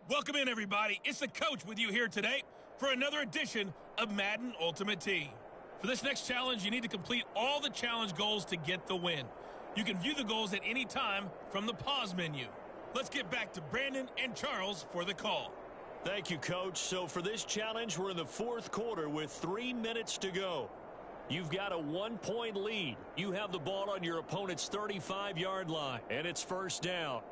Welcome in, everybody. It's the coach with you here today for another edition of Madden Ultimate Team. For this next challenge, you need to complete all the challenge goals to get the win. You can view the goals at any time from the pause menu. Let's get back to Brandon and Charles for the call. Thank you, Coach. So for this challenge, we're in the fourth quarter with 3 minutes to go. You've got a 1-point lead. You have the ball on your opponent's 35-yard line, and it's first down.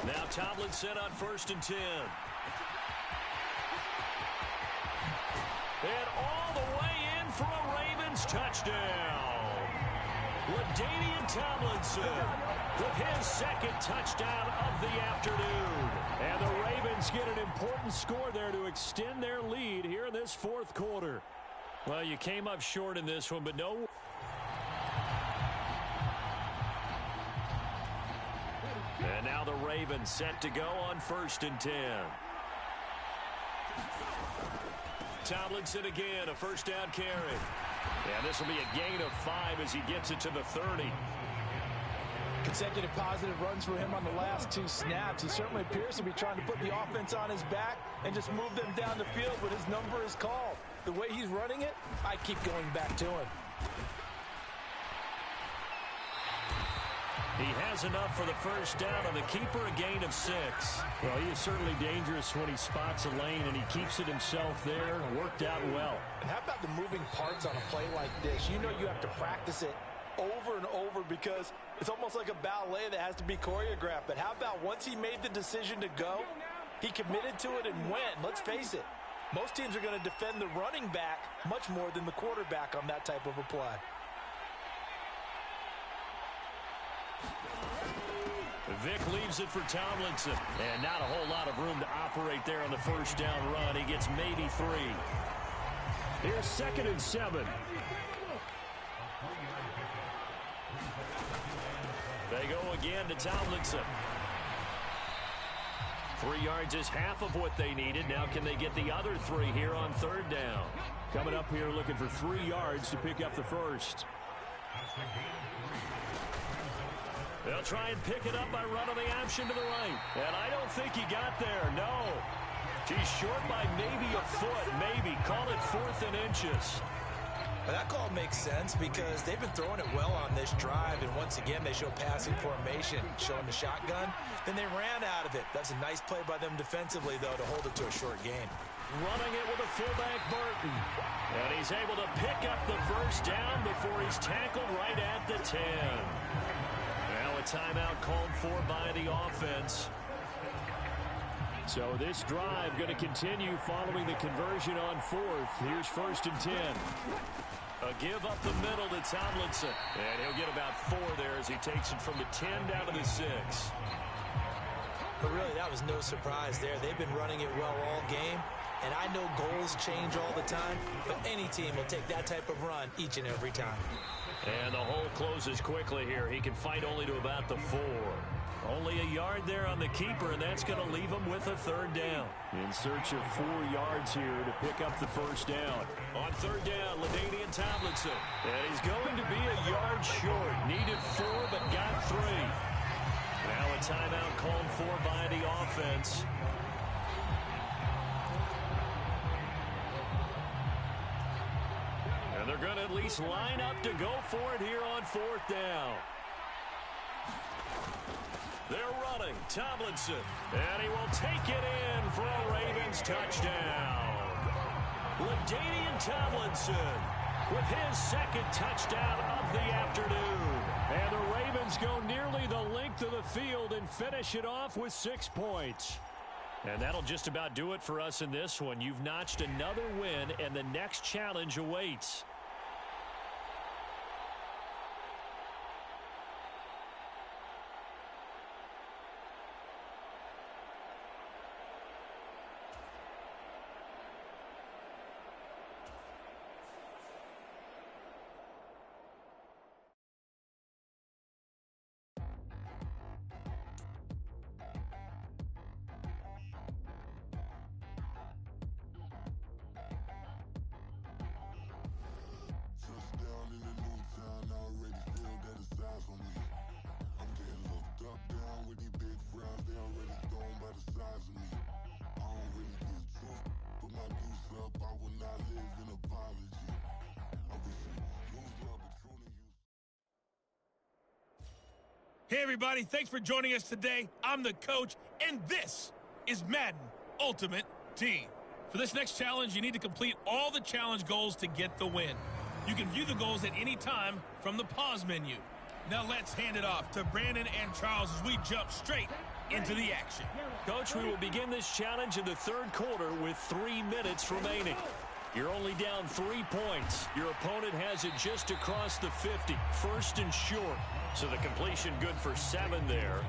Now Tomlinson on 1st and 10. And all the way in for a Ravens touchdown. LaDainian Tomlinson with his second touchdown of the afternoon. And the Ravens get an important score there to extend their lead here in this fourth quarter. Well, you came up short in this one, but no. And now the Ravens set to go on 1st and 10. Tomlinson again, a first down carry. And this will be a gain of 5 as he gets it to the 30. Consecutive positive runs for him on the last 2 snaps. He certainly appears to be trying to put the offense on his back and just move them down the field when his number is called. The way he's running it, I keep going back to him. He has enough for the first down on the keeper, a gain of 6. Well, he is certainly dangerous when he spots a lane, and he keeps it himself there. Worked out well. And how about the moving parts on a play like this? You know you have to practice it over and over because it's almost like a ballet that has to be choreographed. But how about once he made the decision to go, he committed to it and went. Let's face it, most teams are going to defend the running back much more than the quarterback on that type of a play. Vic leaves it for Tomlinson. And not a whole lot of room to operate there on the first down run. He gets maybe 3. Here's 2nd and 7. They go again to Tomlinson. 3 yards is half of what they needed. Now can they get the other 3 here on 3rd down? Coming up here looking for 3 yards to pick up the first. They'll try and pick it up by running the option to the right. And I don't think he got there. No. He's short by maybe a foot. Maybe. Call it 4th and inches. But that call makes sense because they've been throwing it well on this drive. And once again, they show passing formation, showing the shotgun. Then they ran out of it. That's a nice play by them defensively, though, to hold it to a short game. Running it with a fullback, Burton. And he's able to pick up the first down before he's tackled right at the 10. Now a timeout called for by the offense. So this drive going to continue following the conversion on 4th. Here's 1st and 10. A give up the middle to Tomlinson. And he'll get about 4 there as he takes it from the 10 down to the 6. But really, that was no surprise there. They've been running it well all game. And I know goals change all the time, but any team will take that type of run each and every time. And the hole closes quickly here. He can fight only to about the 4. Only a yard there on the keeper, and that's going to leave him with a 3rd down. In search of 4 yards here to pick up the first down. On 3rd down, LaDainian Tomlinson. And he's going to be a yard short. Needed 4, but got 3. Now a timeout called for by the offense. And they're going to at least line up to go for it here on 4th down. They're running. Tomlinson. And he will take it in for a Ravens touchdown. LaDainian Tomlinson with his 2nd touchdown of the afternoon. And the Ravens go nearly the length of the field and finish it off with 6 points. And that'll just about do it for us in this one. You've notched another win, and the next challenge awaits. Hey, everybody. Thanks for joining us today. I'm the coach, and this is Madden Ultimate Team. For this next challenge, you need to complete all the challenge goals to get the win. You can view the goals at any time from the pause menu. Now let's hand it off to Brandon and Charles as we jump straight into the action. Coach, we will begin this challenge in the third quarter with 3 minutes remaining. You're only down 3 points. Your opponent has it just across the 50, first and short. So the completion good for 7 there,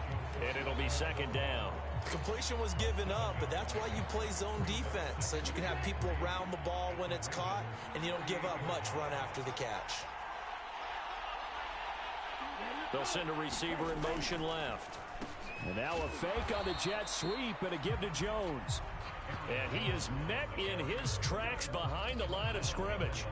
and it'll be second down. Completion was given up, but that's why you play zone defense, so that you can have people around the ball when it's caught, and you don't give up much run after the catch. They'll send a receiver in motion left. And now a fake on the jet sweep and a give to Jones. And he is met in his tracks behind the line of scrimmage.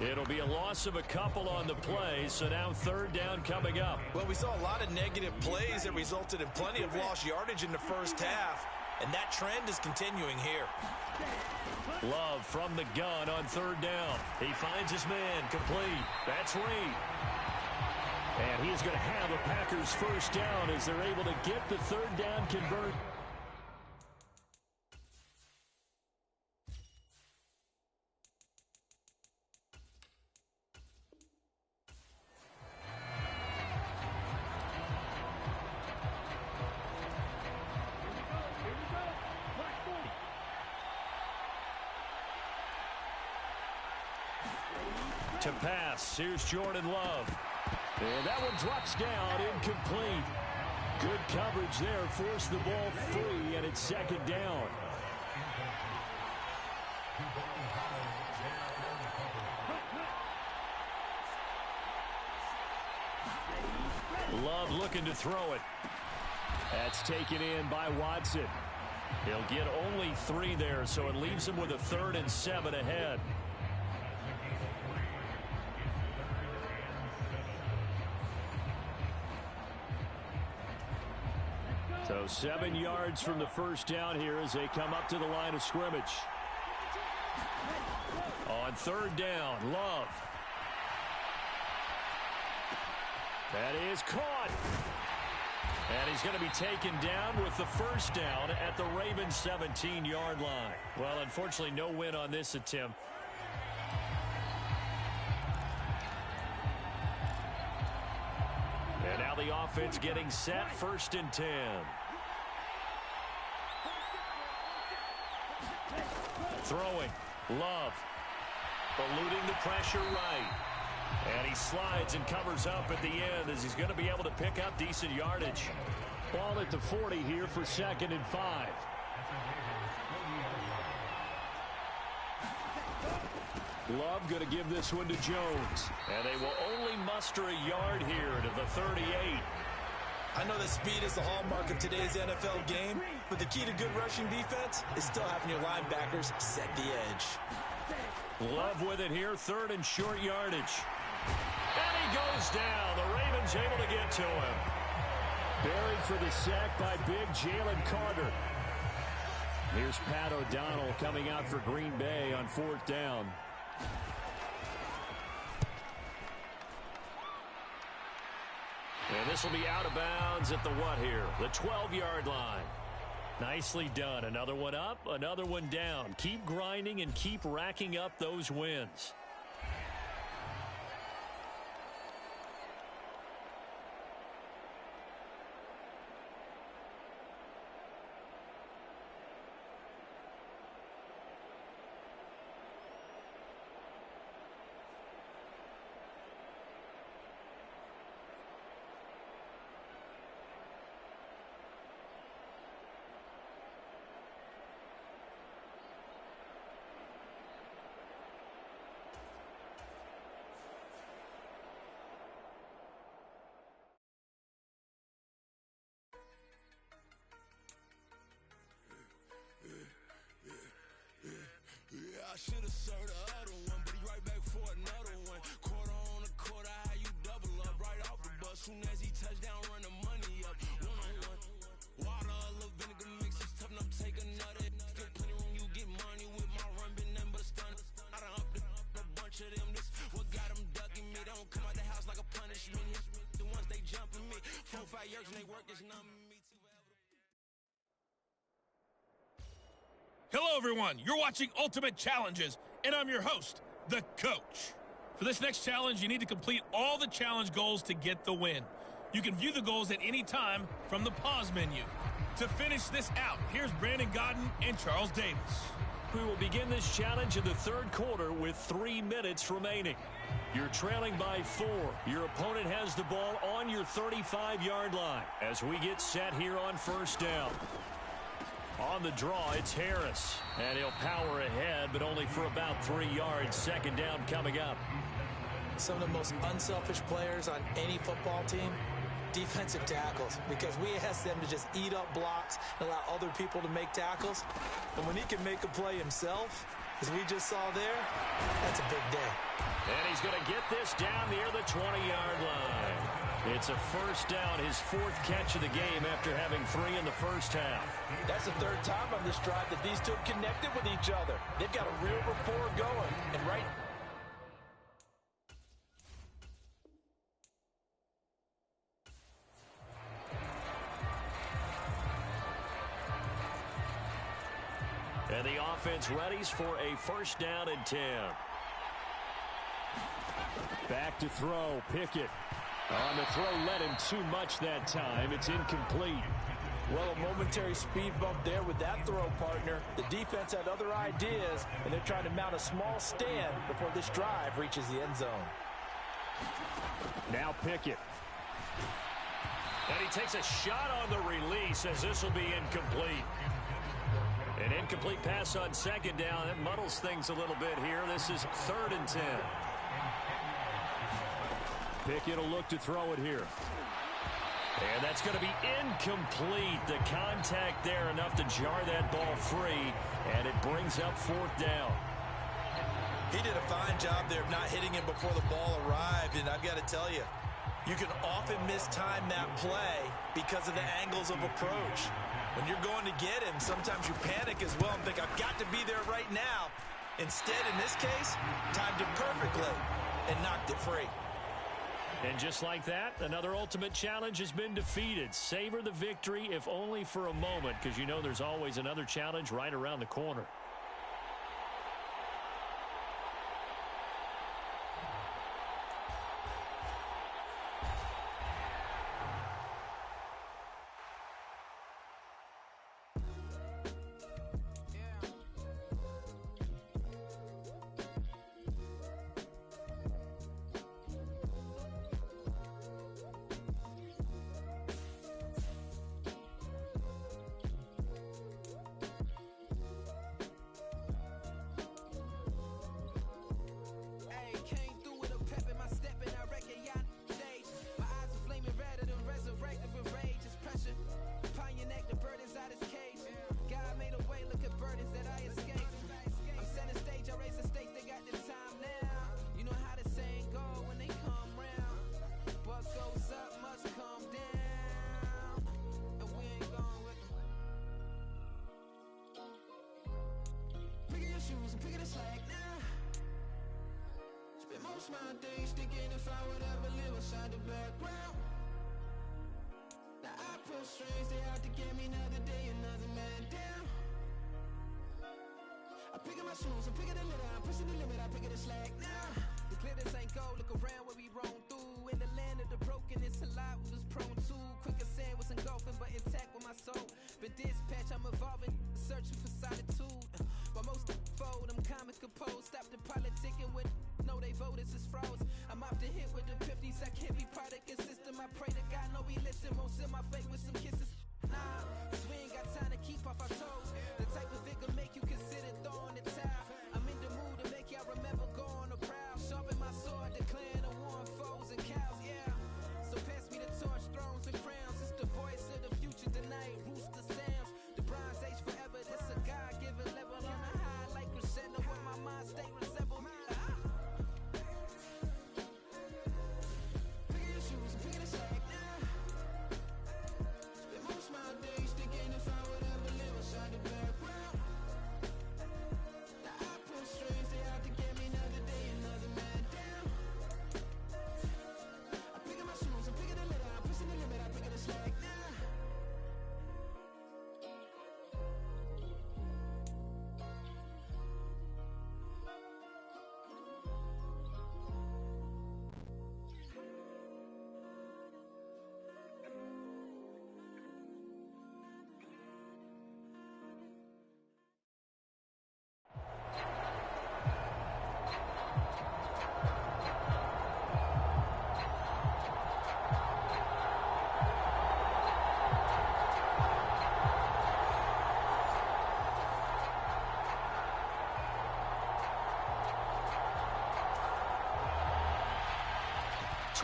It'll be a loss of a couple on the play, so now third down coming up. Well, we saw a lot of negative plays that resulted in plenty of lost yardage in the first half, and that trend is continuing here. Love from the gun on third down. He finds his man complete. That's Reed. And he is going to have a Packers first down as they're able to get the third down convert. To pass, here's Jordan Love. And that one drops down, incomplete. Good coverage there, forced the ball free, and it's second down. Love looking to throw it. That's taken in by Watson. He'll get only 3 there, so it leaves him with a 3rd and 7 ahead. So 7 yards from the first down here as they come up to the line of scrimmage. On third down, Love. That is caught. And he's going to be taken down with the first down at the Ravens' 17-yard line. Well, unfortunately, no win on this attempt. And now the offense getting set, 1st and 10. Throwing, Love, eluding the pressure right. And he slides and covers up at the end as he's going to be able to pick up decent yardage. Ball at the 40 here for 2nd and 5. Love going to give this one to Jones. And they will only muster a yard here to the 38. I know that speed is the hallmark of today's NFL game, but the key to good rushing defense is still having your linebackers set the edge. Love with it here, 3rd and short yardage. And he goes down. The Ravens able to get to him. Buried for the sack by big Jalen Carter. Here's Pat O'Donnell coming out for Green Bay on 4th down. And this will be out of bounds at the what here? The 12-yard line. Nicely done. Another one up, another one down. Keep grinding and keep racking up those wins. Hello, everyone. You're watching Ultimate Challenges, and I'm your host, the Coach. For this next challenge, you need to complete all the challenge goals to get the win. You can view the goals at any time from the pause menu. To finish this out, here's Brandon Godden and Charles Davis. We will begin this challenge in the third quarter with 3 minutes remaining. You're trailing by 4. Your opponent has the ball on your 35-yard line as we get set here on first down. On the draw, it's Harris, and he'll power ahead, but only for about 3 yards. Second down coming up. Some of the most unselfish players on any football team, defensive tackles, because we ask them to just eat up blocks and allow other people to make tackles. And when he can make a play himself, as we just saw there, that's a big day. And he's going to get this down near the 20-yard line. It's a first down, his 4th catch of the game after having 3 in the first half. That's the 3rd time on this drive that these two have connected with each other. They've got a real rapport going. And right... And the offense readies for a first down and 10. Back to throw, Pickett. On the throw, led him too much that time. It's incomplete. Well, a momentary speed bump there with that throw, partner. The defense had other ideas, and they're trying to mount a small stand before this drive reaches the end zone. Now Pickett. And he takes a shot on the release as this will be incomplete. An incomplete pass on second down. That muddles things a little bit here. This is 3rd and 10. Pickett will look to throw it here. And that's going to be incomplete. The contact there enough to jar that ball free, and it brings up 4th down. He did a fine job there of not hitting him before the ball arrived, and I've got to tell you, you can often mistime that play because of the angles of approach. When you're going to get him, sometimes you panic as well and think, I've got to be there right now. Instead, in this case, timed it perfectly and knocked it free. And just like that, another ultimate challenge has been defeated. Savor the victory, if only for a moment, because you know there's always another challenge right around the corner. My days thinking if I would ever live inside the background. Now I pull strings, they out to get me another day, another man down. I pick up my shoes, I'm picking the litter, I'm pushing the limit, I pick it a slack now. The glitters ain't gold, look around where we roam through. In the land of the broken, it's a lot we was prone to. Quicker sand was engulfing, but intact with my soul. Been dispatched, I'm evolving, searching for solitude. While most fold, I'm comic composed. Stop the politicking with no, they voters is froze. I'm off the hit with the 50s. I can't be product and system. I pray to God, no, he listen. Won't seal my fate with some kisses. Nah, cause we ain't got time to keep off our toes. The type of vigor make you consider throwing the towel. I'm in the mood to make y'all remember going to proud. Sharpen my sword, declaring a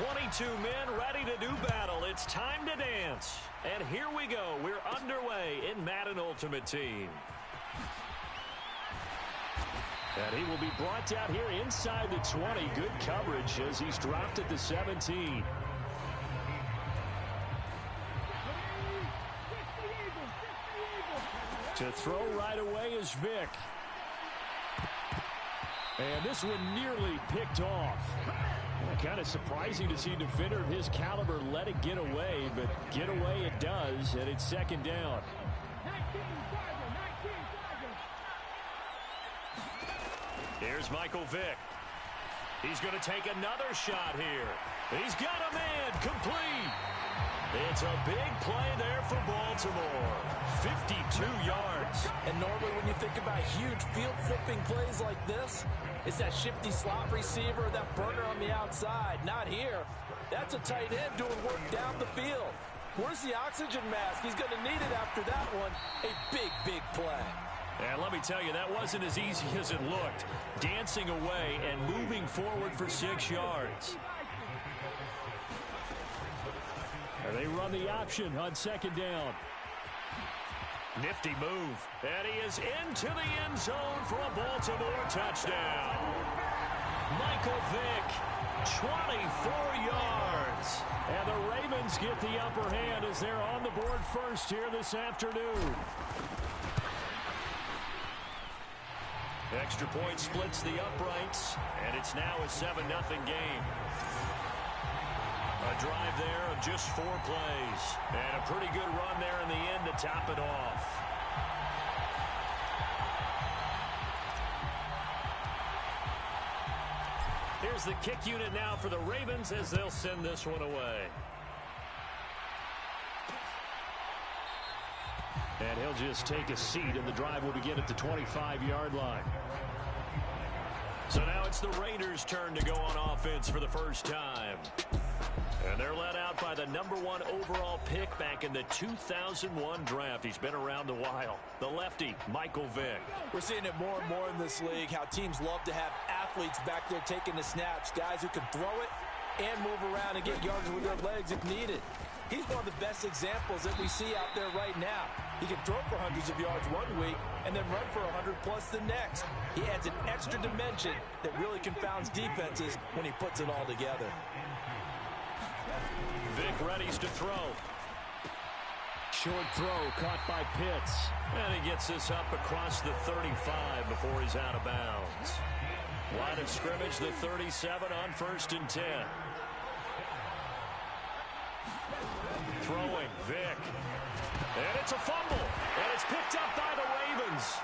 22 men ready to do battle. It's time to dance. And here we go. We're underway in Madden Ultimate Team. And he will be brought down here inside the 20. Good coverage as he's dropped at the 17. To throw right away is Vic. And this one nearly picked off. Kind of surprising to see a defender of his caliber let it get away, but get away it does, and it's second down. Here's Michael Vick. He's going to take another shot here. He's got a man complete. It's a big play there for Baltimore. 52 yards. And normally when you think about huge field-flipping plays like this, it's that shifty slot receiver, that burner on the outside. Not here. That's a tight end doing work down the field. Where's the oxygen mask? He's going to need it after that one. A big, big play. And let me tell you, that wasn't as easy as it looked. Dancing away and moving forward for 6 yards. And they run the option on second down. Nifty move. And he is into the end zone for a Baltimore touchdown. Michael Vick, 24 yards. And the Ravens get the upper hand as they're on the board first here this afternoon. Extra point splits the uprights, and it's now a 7-0 game. A drive there of just 4 plays. And a pretty good run there in the end to top it off. Here's the kick unit now for the Ravens as they'll send this one away. And he'll just take a seat, and the drive will begin at the 25-yard line. So now it's the Raiders' turn to go on offense for the first time. And they're led out by the #1 overall pick back in the 2001 draft. He's been around a while. The lefty, Michael Vick. We're seeing it more and more in this league, how teams love to have athletes back there taking the snaps, guys who can throw it and move around and get yards with their legs if needed. He's one of the best examples that we see out there right now. He can throw for hundreds of yards one week and then run for 100+ the next. He adds an extra dimension that really confounds defenses when he puts it all together. Vick readies to throw. Short throw caught by Pitts. And he gets this up across the 35 before he's out of bounds. Line of scrimmage, the 37 on 1st and 10. Throwing, Vick. And it's a fumble. And it's picked up by the Ravens.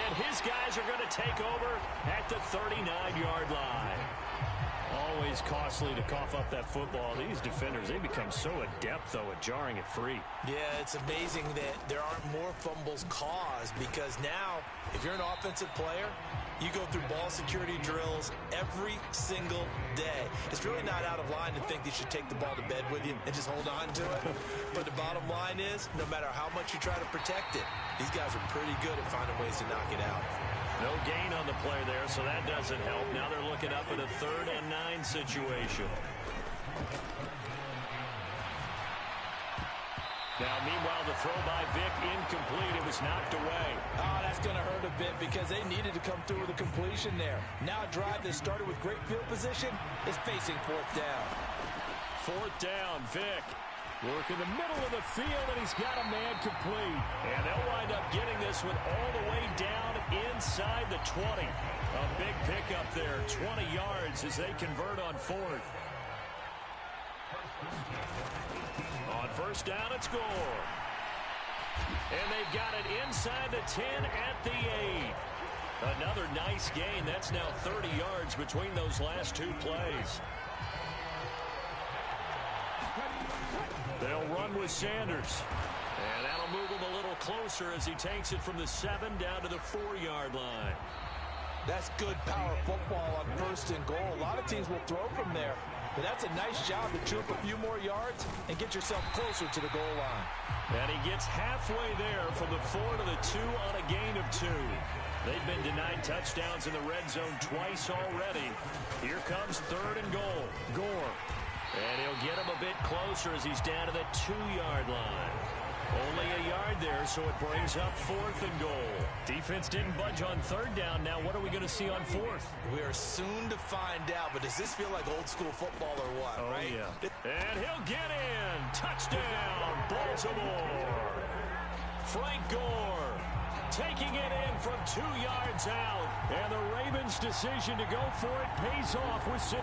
And his guys are going to take over at the 39-yard line. Always costly to cough up that football. These defenders, they become so adept, though, at jarring it free. Yeah, it's amazing that there aren't more fumbles caused, because now, if you're an offensive player, you go through ball security drills every single day. It's really not out of line to think that you should take the ball to bed with you and just hold on to it. But the bottom line is, no matter how much you try to protect it, these guys are pretty good at finding ways to knock it out. No gain on the play there, so that doesn't help. Now they're looking up at a 3rd and 9 situation. Now, meanwhile, the throw by Vick incomplete. It was knocked away. Oh, that's going to hurt a bit because they needed to come through with a completion there. Now a drive that started with great field position is facing 4th down. 4th down, Vick. Work in the middle of the field, and he's got a man complete. And they'll wind up getting this one all the way down inside the 20. A big pickup there, 20 yards as they convert on 4th. On 1st down, it's Gore. And they've got it inside the 10 at the 8. Another nice gain. That's now 30 yards between those last 2 plays. They'll run with Sanders. And that'll move him a little closer as he takes it from the 7 down to the 4-yard line. That's good power football on 1st and goal. A lot of teams will throw from there. But that's a nice job to chew up a few more yards and get yourself closer to the goal line. And he gets halfway there from the 4 to the 2 on a gain of 2. They've been denied touchdowns in the red zone twice already. Here comes 3rd and goal. Gore. And he'll get him a bit closer as he's down to the 2-yard line. Only a yard there, so it brings up 4th and goal. Defense didn't budge on 3rd down. Now what are we going to see on 4th? We are soon to find out, but does this feel like old school football or what, right? Yeah. And he'll get in. Touchdown, Baltimore. Frank Gore taking it in from 2 yards out. And the Ravens' decision to go for it pays off with 6.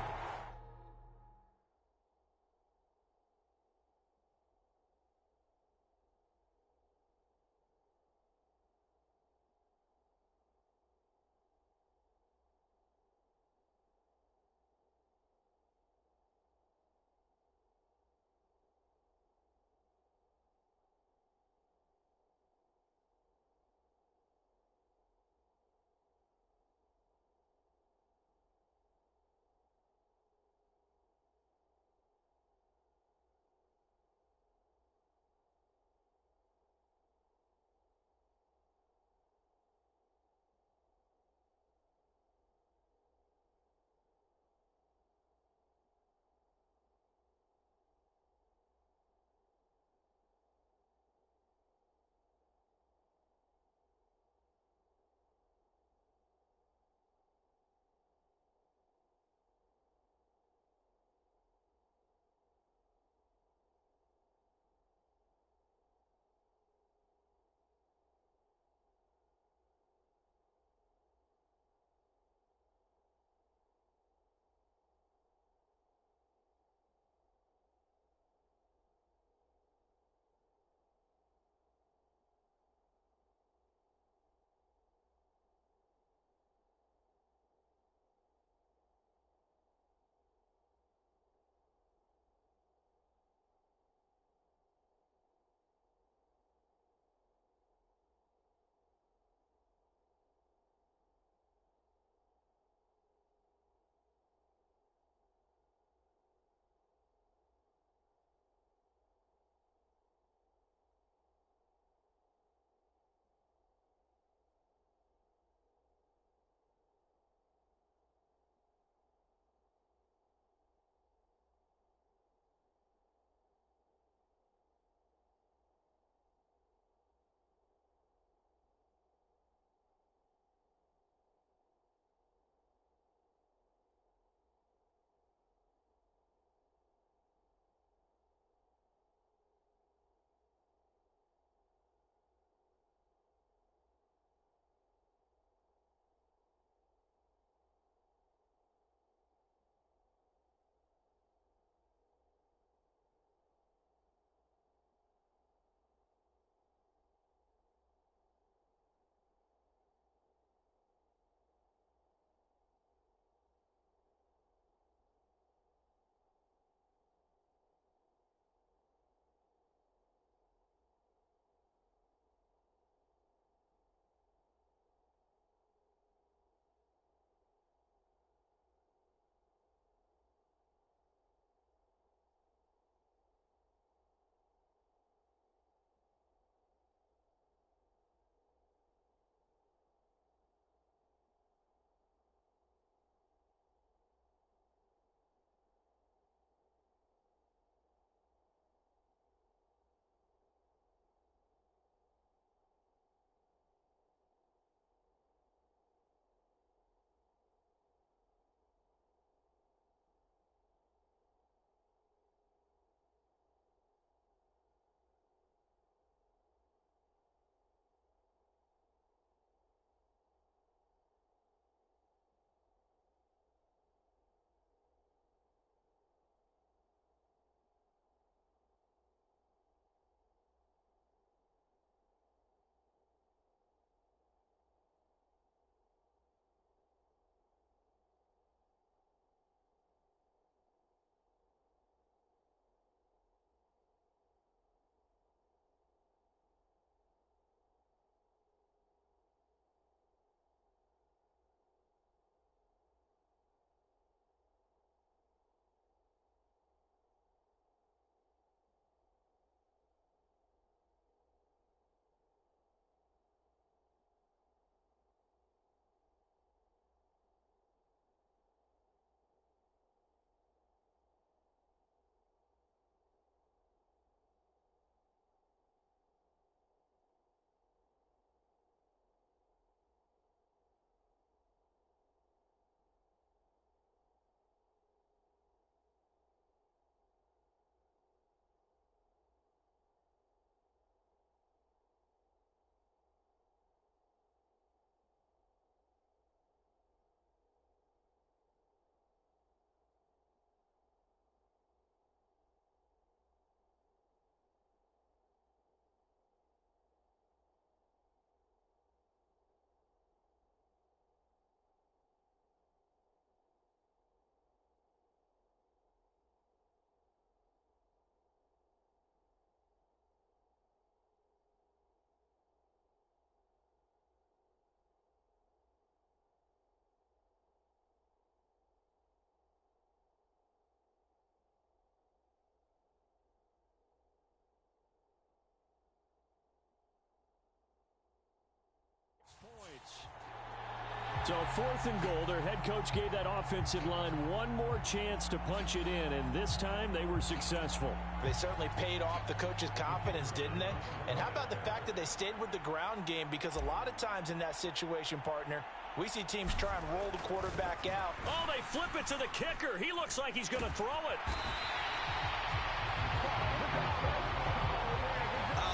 So 4th and goal. Their head coach gave that offensive line one more chance to punch it in, and this time they were successful. They certainly paid off the coach's confidence, didn't they? And how about the fact that they stayed with the ground game? Because a lot of times in that situation, partner, we see teams try and roll the quarterback out. Oh, they flip it to the kicker. He looks like he's going to throw it.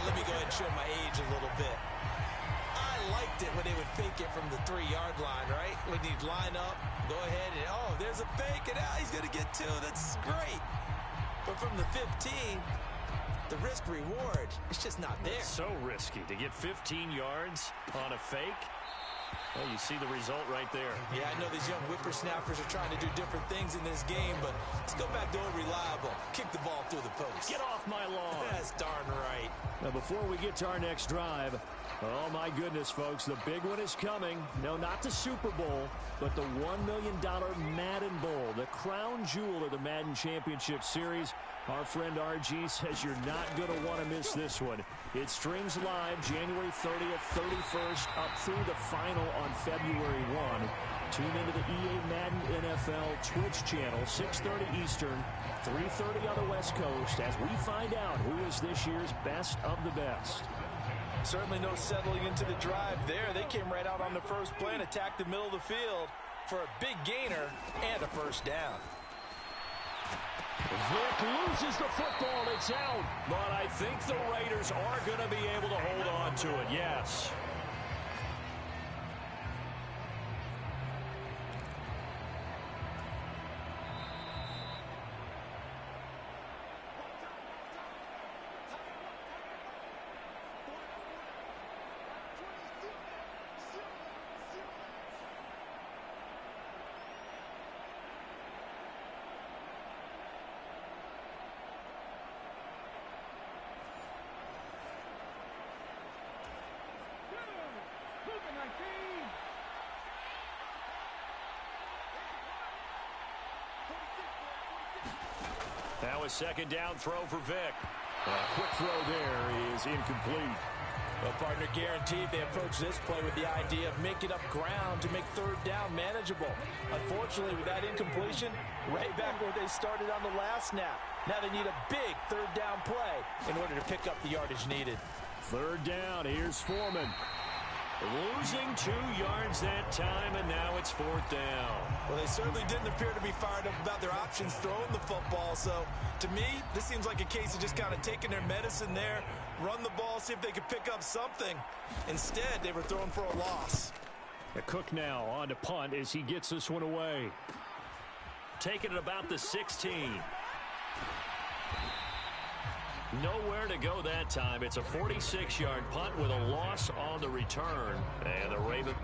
Let me go ahead and show my age a little bit. I liked it when they would fake it from the 3-yard line, right? When you'd line up, go ahead and, oh, there's a fake, and now he's going to get 2. That's great. But from the 15, the risk-reward, it's just not there. So risky to get 15 yards on a fake. Well, you see the result right there. Yeah, I know these young whippersnappers are trying to do different things in this game, but let's go back to old reliable. Kick the ball through the post. Get off my lawn. That's darn right. Now, before we get to our next drive, oh, my goodness, folks, the big one is coming. No, not the Super Bowl, but the $1 million Madden Bowl, the crown jewel of the Madden Championship Series. Our friend RG says you're not going to want to miss this one. It streams live January 30th, 31st, up through the final on February 1. Tune into the EA Madden NFL Twitch channel, 6:30 Eastern, 3:30 on the West Coast, as we find out who is this year's best of the best. Certainly no settling into the drive there. They came right out on the first play and attacked the middle of the field for a big gainer and a first down. Vick loses the football. It's out. But I think the Raiders are going to be able to hold on to it. Yes. Now a second down throw for Vick. A quick throw there is incomplete. Well, partner, guaranteed they approach this play with the idea of making up ground to make third down manageable. Unfortunately, with that incompletion, right back where they started on the last snap. Now they need a big third down play in order to pick up the yardage needed. Third down, here's Foreman. Losing 2 yards that time, and now it's 4th down. Well, they certainly didn't appear to be fired up about their options throwing the football. So, to me, this seems like a case of just kind of taking their medicine there, run the ball, see if they could pick up something. Instead, they were throwing for a loss. Cook now on to punt as he gets this one away. Taking it about the 16. Nowhere to go that time. It's a 46-yard punt with a loss on the return. And the Ravens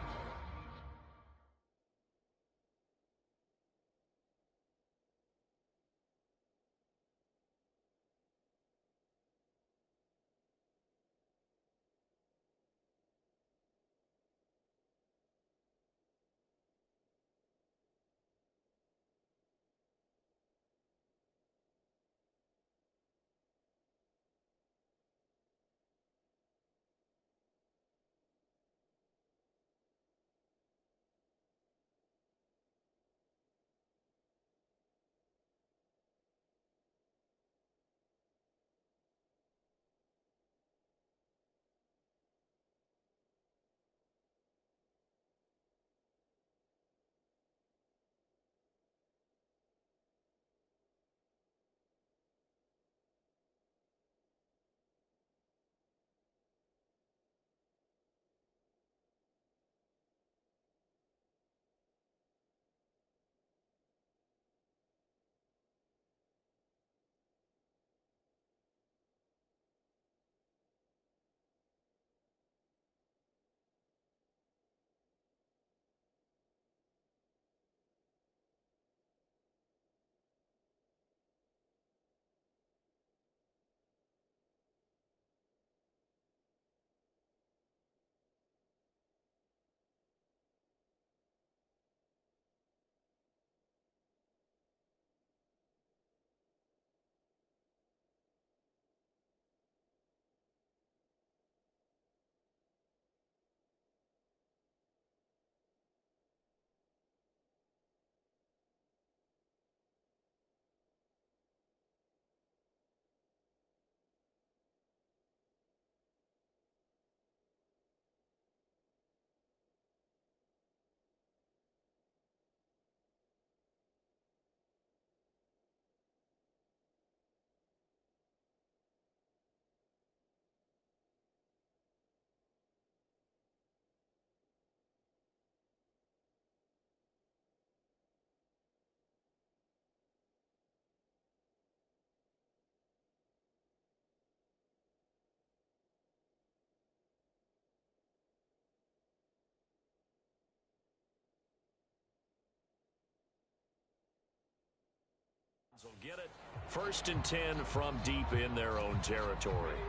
Will get it 1st and 10 from deep in their own territory.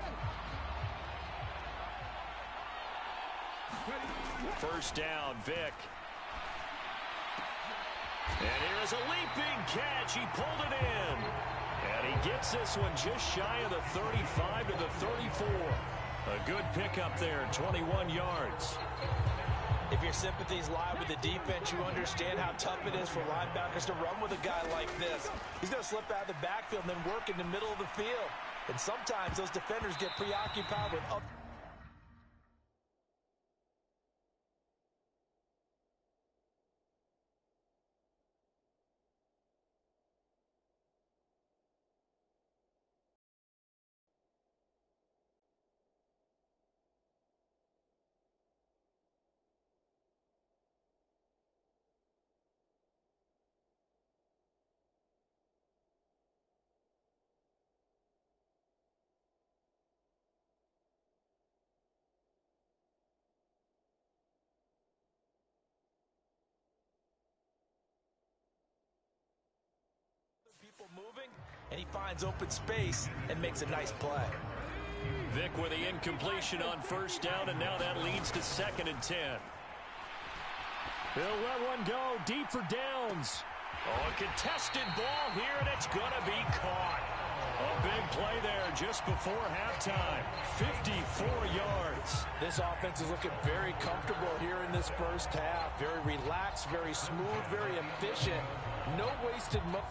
1st down, Vic. And here's a leaping catch. He pulled it in. And he gets this one just shy of the 35 to the 34. A good pickup there, 21 yards. If your sympathies lie with the defense, you understand how tough it is for linebackers to run with a guy like this. He's going to slip out of the backfield and then work in the middle of the field. And sometimes those defenders get preoccupied with up. People moving, and he finds open space and makes a nice play. Vic with the incompletion on 1st down, and now that leads to 2nd and 10. He'll let one go deep for Downs. Oh, a contested ball here, and it's going to be caught. A big play there just before halftime. 54 yards. This offense is looking very comfortable here in this 1st half. Very relaxed, very smooth, very efficient. No wasted money.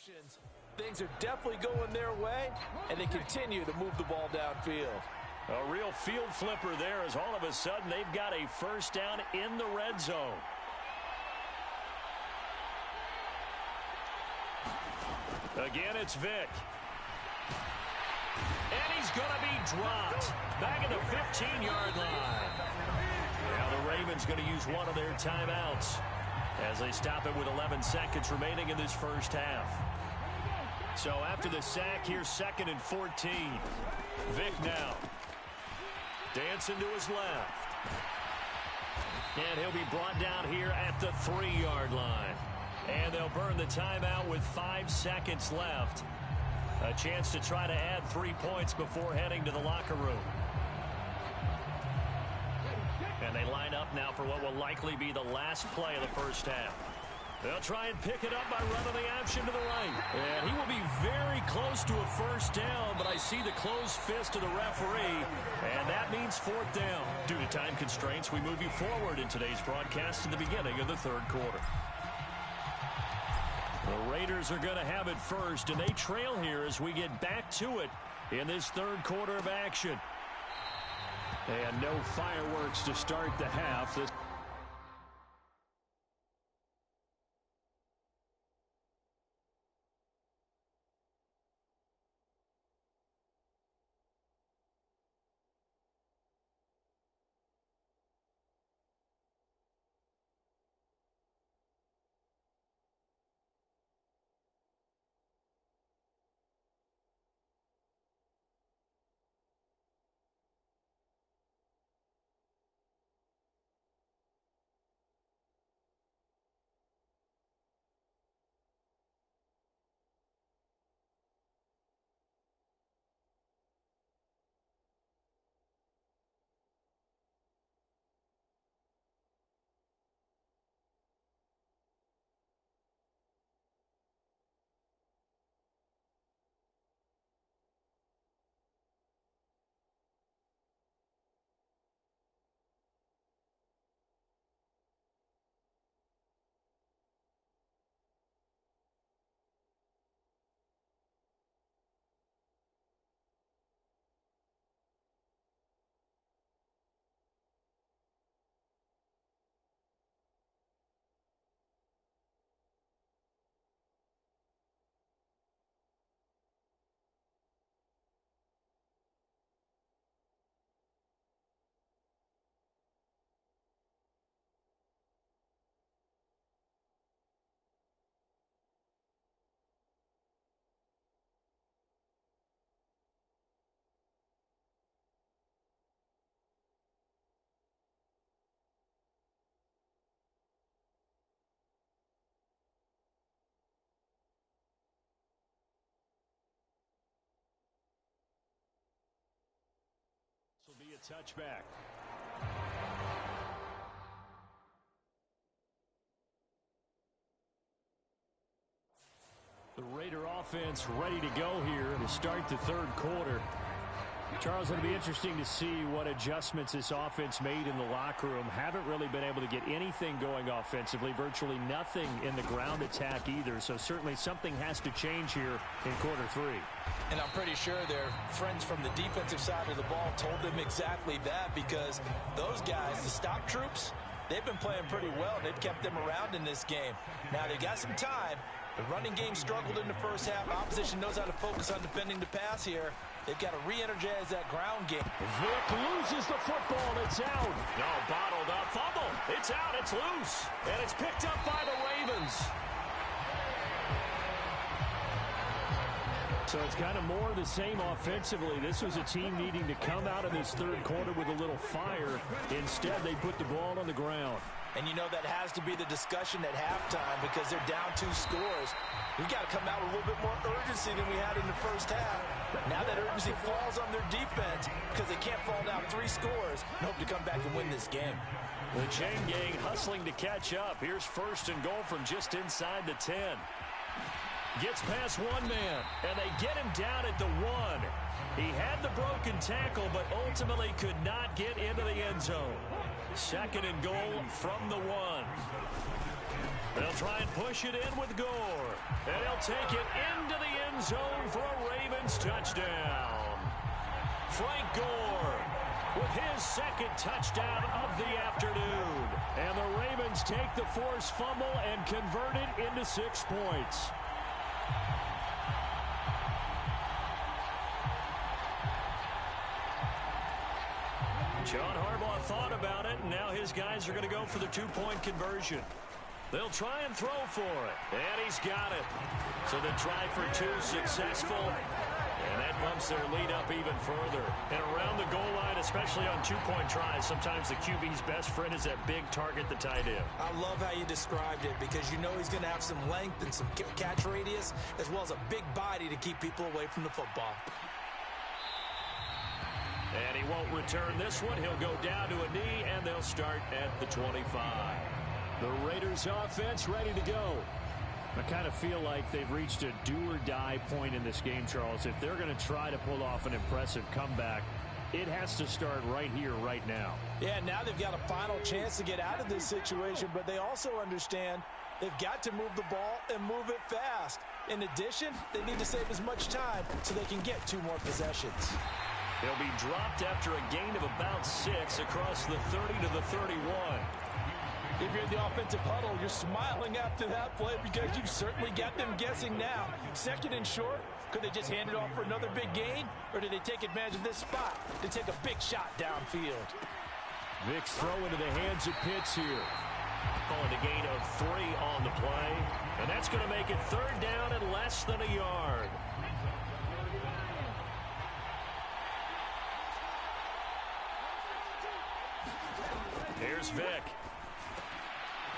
possessions, things are definitely going their way, and they continue to move the ball downfield. A real field flipper there as all of a sudden they've got a first down in the red zone. Again, it's Vick. And he's going to be dropped. Back at the 15-yard line. Now the Ravens going to use one of their timeouts as they stop it with 11 seconds remaining in this first half. So after the sack, here's 2nd and 14. Vick now. Dancing to his left. And he'll be brought down here at the 3-yard line. And they'll burn the timeout with 5 seconds left. A chance to try to add 3 points before heading to the locker room. And they line up now for what will likely be the last play of the first half. They'll try and pick it up by running the option to the right. And he will be very close to a first down, but I see the closed fist of the referee, and that means 4th down. Due to time constraints, we move you forward in today's broadcast to the beginning of the 3rd quarter. The Raiders are going to have it first, and they trail here as we get back to it in this 3rd quarter of action. And no fireworks to start the half. This will be a touchback. The Raider offense ready to go here to start the 3rd quarter. Charles, it'll be interesting to see what adjustments this offense made in the locker room. Haven't really been able to get anything going offensively, virtually nothing in the ground attack either. So certainly something has to change here in quarter 3. And I'm pretty sure their friends from the defensive side of the ball told them exactly that, because those guys, the stop troops, they've been playing pretty well. They've kept them around in this game. Now they got some time. The running game struggled in the first half. Opposition knows how to focus on defending the pass here. They've got to re-energize that ground game. Vick loses the football. It's out. No, bottled up. Fumble. It's out. It's loose. And it's picked up by the Ravens. So it's kind of more of the same offensively. This was a team needing to come out of this 3rd quarter with a little fire. Instead, they put the ball on the ground. And you know that has to be the discussion at halftime, because they're down 2 scores. We've got to come out with a little bit more urgency than we had in the first half. Now that urgency falls on their defense because they can't fall down 3 scores and hope to come back and win this game. The chain gang hustling to catch up. Here's 1st and goal from just inside the 10. Gets past one man, and they get him down at the 1. He had the broken tackle, but ultimately could not get into the end zone. 2nd and goal from the 1. They'll try and push it in with Gore. And he'll will take it into the end zone for a Ravens touchdown. Frank Gore with his second touchdown of the afternoon. And the Ravens take the forced fumble and convert it into 6 points. John Harbaugh thought about it, and now his guys are going to go for the 2-point conversion. They'll try and throw for it, and he's got it. So the try for 2 successful, and that bumps their lead up even further. And around the goal line, especially on 2-point tries, sometimes the QB's best friend is that big target, the tight end. I love how you described it because you know he's going to have some length and some catch radius as well as a big body to keep people away from the football. And he won't return this one. He'll go down to a knee, and they'll start at the 25. The Raiders offense ready to go. I kind of feel like they've reached a do-or-die point in this game, Charles. If they're going to try to pull off an impressive comeback, it has to start right here, right now. Yeah, now they've got a final chance to get out of this situation, but they also understand they've got to move the ball and move it fast. In addition, they need to save as much time so they can get 2 more possessions. He'll be dropped after a gain of about 6 across the 30 to the 31. If you're in the offensive huddle, you're smiling after that play because you've certainly got them guessing now. 2nd and short, could they just hand it off for another big gain? Or do they take advantage of this spot to take a big shot downfield? Vick's throw into the hands of Pitts here. Calling a gain of 3 on the play. And that's going to make it 3rd down and less than a yard. Here's Vick.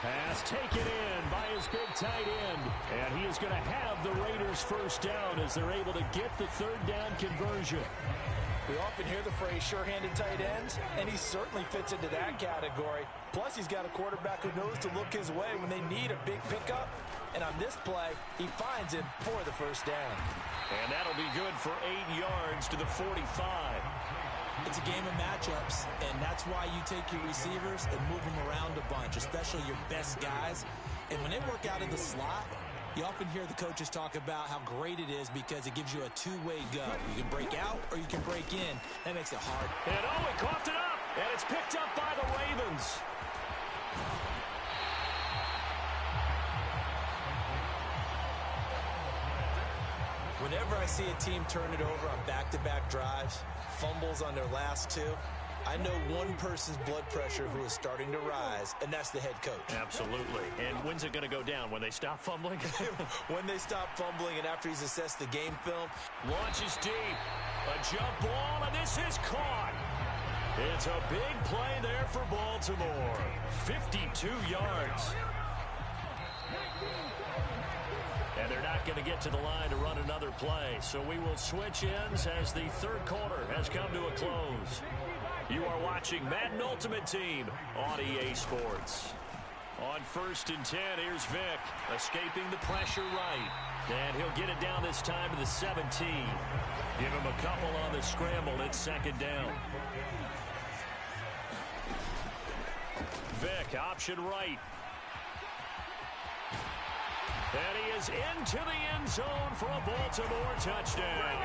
Pass taken in by his big tight end. And he is going to have the Raiders first down as they're able to get the 3rd down conversion. We often hear the phrase sure-handed tight ends, and he certainly fits into that category. Plus, he's got a quarterback who knows to look his way when they need a big pickup. And on this play, he finds him for the first down. And that'll be good for 8 yards to the 45. It's a game of matchups, and that's why you take your receivers and move them around a bunch, especially your best guys. And when they work out of the slot, you often hear the coaches talk about how great it is because it gives you a 2-way go. You can break out or you can break in. That makes it hard. And he coughed it up, and it's picked up by the Ravens. Whenever I see a team turn it over on back-to-back drives, fumbles on their last 2, I know one person's blood pressure who is starting to rise, and that's the head coach. Absolutely. And when's it going to go down? When they stop fumbling? When they stop fumbling and after he's assessed the game film. Launches deep. A jump ball, and this is caught. It's a big play there for Baltimore. 52 yards. And they're not going to get to the line to run another play. So we will switch ends as the 3rd quarter has come to a close. You are watching Madden Ultimate Team on EA Sports. On 1st and 10, here's Vick, escaping the pressure right. And he'll get it down this time to the 17. Give him a couple on the scramble. It's 2nd down. Vick, option right. And he is into the end zone for a Baltimore touchdown.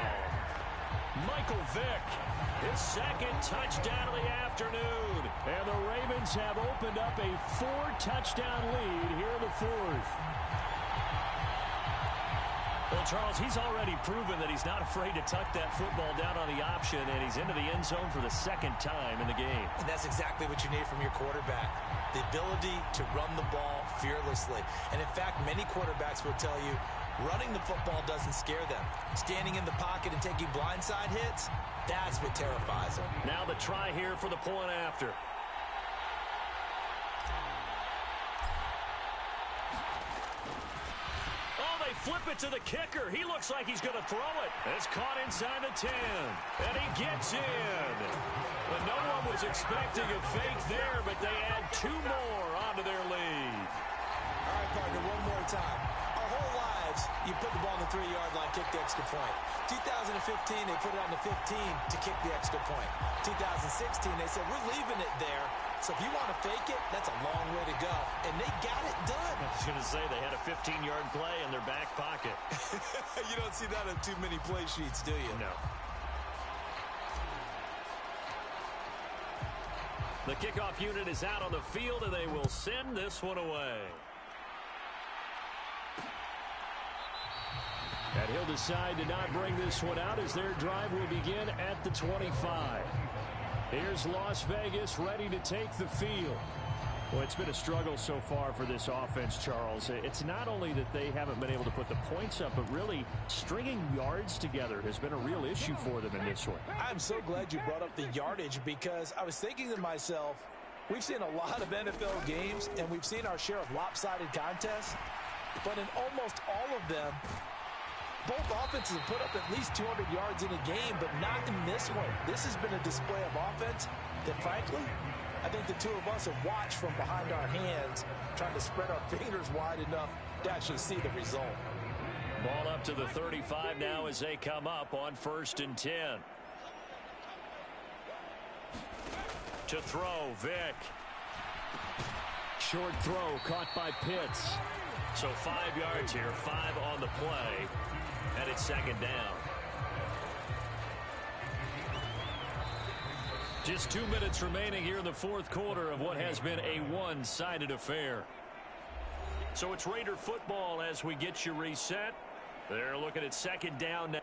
Michael Vick, his 2nd touchdown of the afternoon. And the Ravens have opened up a 4-touchdown lead here in the 4th. Well, Charles, he's already proven that he's not afraid to tuck that football down on the option, and he's into the end zone for the 2nd time in the game. And that's exactly what you need from your quarterback. The ability to run the ball fearlessly. And in fact, many quarterbacks will tell you running the football doesn't scare them. Standing in the pocket and taking blindside hits, that's what terrifies them. Now the try here for the point after. Oh, they flip it to the kicker. He looks like he's going to throw it. It's caught inside the 10. And he gets in. But no one was expecting a fake there, but they add 2 more onto their lead. All right, partner, one more time. Our whole lives, you put the ball on the 3-yard line, kick the extra point. 2015, they put it on the 15 to kick the extra point. 2016, they said, we're leaving it there. So if you want to fake it, that's a long way to go. And they got it done. I was going to say they had a 15-yard play in their back pocket. You don't see that on too many play sheets, do you? No. The kickoff unit is out on the field, and they will send this one away. And he'll decide to not bring this one out as their drive will begin at the 25. Here's Las Vegas ready to take the field. Well, it's been a struggle so far for this offense, Charles. It's not only that they haven't been able to put the points up, but really stringing yards together has been a real issue for them in this one. I'm so glad you brought up the yardage, because I was thinking to myself, we've seen a lot of NFL games, and we've seen our share of lopsided contests, but in almost all of them, both offenses have put up at least 200 yards in a game, but not in this one. This has been a display of offense that, frankly, I think the two of us have watched from behind our hands, trying to spread our fingers wide enough to actually see the result. Ball up to the 35 now as they come up on 1st and 10. To throw, Vick. Short throw caught by Pitts. So 5 yards here, 5 on the play, and it's 2nd down. Just 2 minutes remaining here in the 4th quarter of what has been a one-sided affair. So it's Raider football as we get you reset. They're looking at 2nd down now.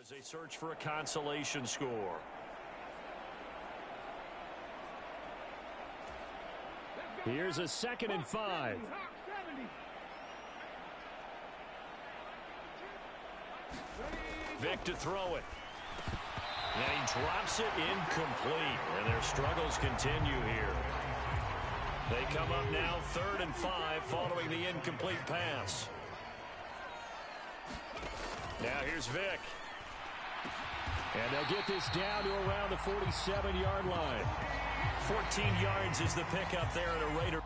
As they search for a consolation score. Here's a 2nd and 5. Vick to throw it. And he drops it incomplete. And their struggles continue here. They come up now 3rd and 5 following the incomplete pass. Now here's Vick. And they'll get this down to around the 47-yard line. 14 yards is the pickup there at a Raider.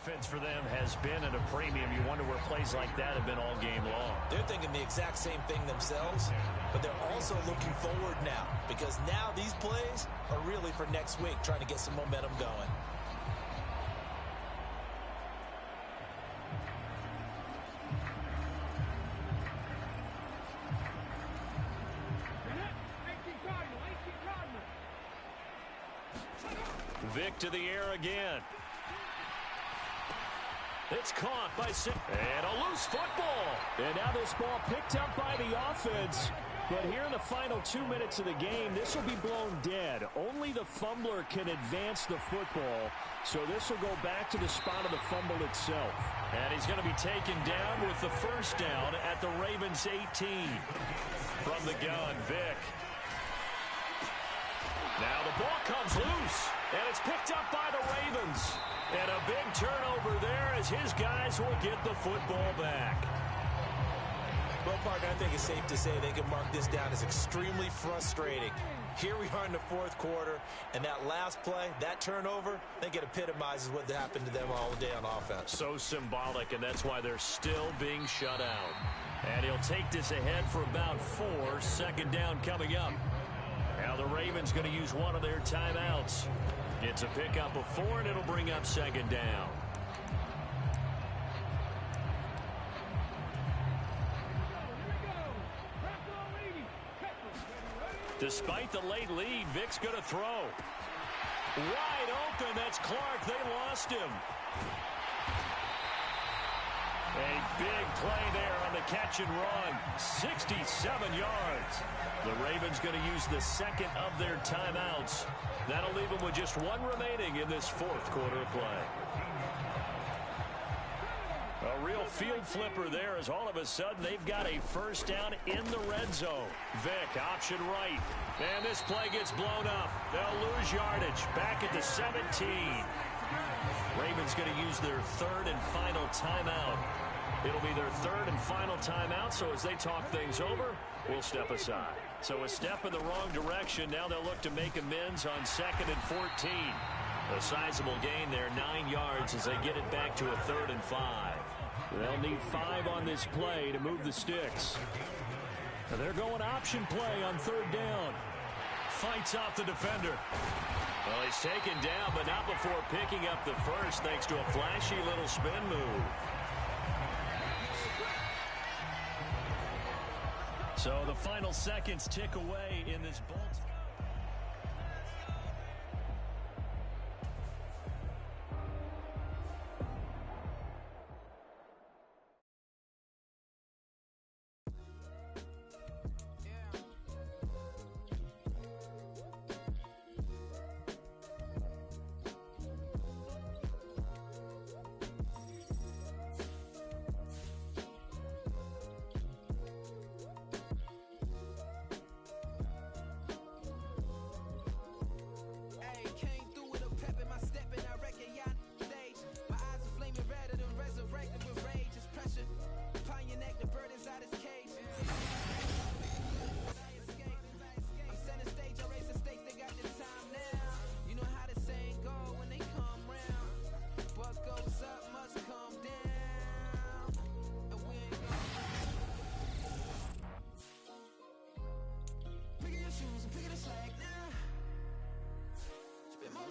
defense for them has been at a premium. You wonder where plays like that have been all game long. They're thinking the exact same thing themselves, but they're also looking forward now because now these plays are really for next week, trying to get some momentum going. Vic to the air again. It's caught by and a loose football. And now this ball picked up by the offense. But here in the final 2 minutes of the game, this will be blown dead. Only the fumbler can advance the football. So this will go back to the spot of the fumble itself. And he's going to be taken down with the first down at the Ravens 18. From the gun, Vic. Now the ball comes loose. And it's picked up by the Ravens. And a big turnover there as his guys will get the football back. Well, partner, I think it's safe to say they can mark this down as extremely frustrating. Here we are in the fourth quarter, and that last play, that turnover, I think it epitomizes what happened to them all day on offense. So symbolic, and that's why they're still being shut out. And he'll take this ahead for about 4. Second down coming up. Now the Ravens going to use one of their timeouts. It's a pickup of 4, and it'll bring up second down. Despite the late lead, Vic's going to throw. Wide open. That's Clark. They lost him. A big play there on the catch and run. 67 yards. The Ravens going to use the second of their timeouts. That'll leave them with just 1 remaining in this fourth quarter of play. A real field flipper there as all of a sudden they've got a first down in the red zone. Vic, option right. And this play gets blown up. They'll lose yardage. Back at the 17. Ravens going to use their third and final timeout. It'll be their third and final timeout, so as they talk things over, we'll step aside. So a step in the wrong direction. Now they'll look to make amends on 2nd and 14. A sizable gain there, 9 yards as they get it back to a 3rd and 5. They'll need 5 on this play to move the sticks. Now they're going option play on 3rd down. Fights off the defender. Well, he's taken down, but not before picking up the first thanks to a flashy little spin move. So the final seconds tick away in this ball.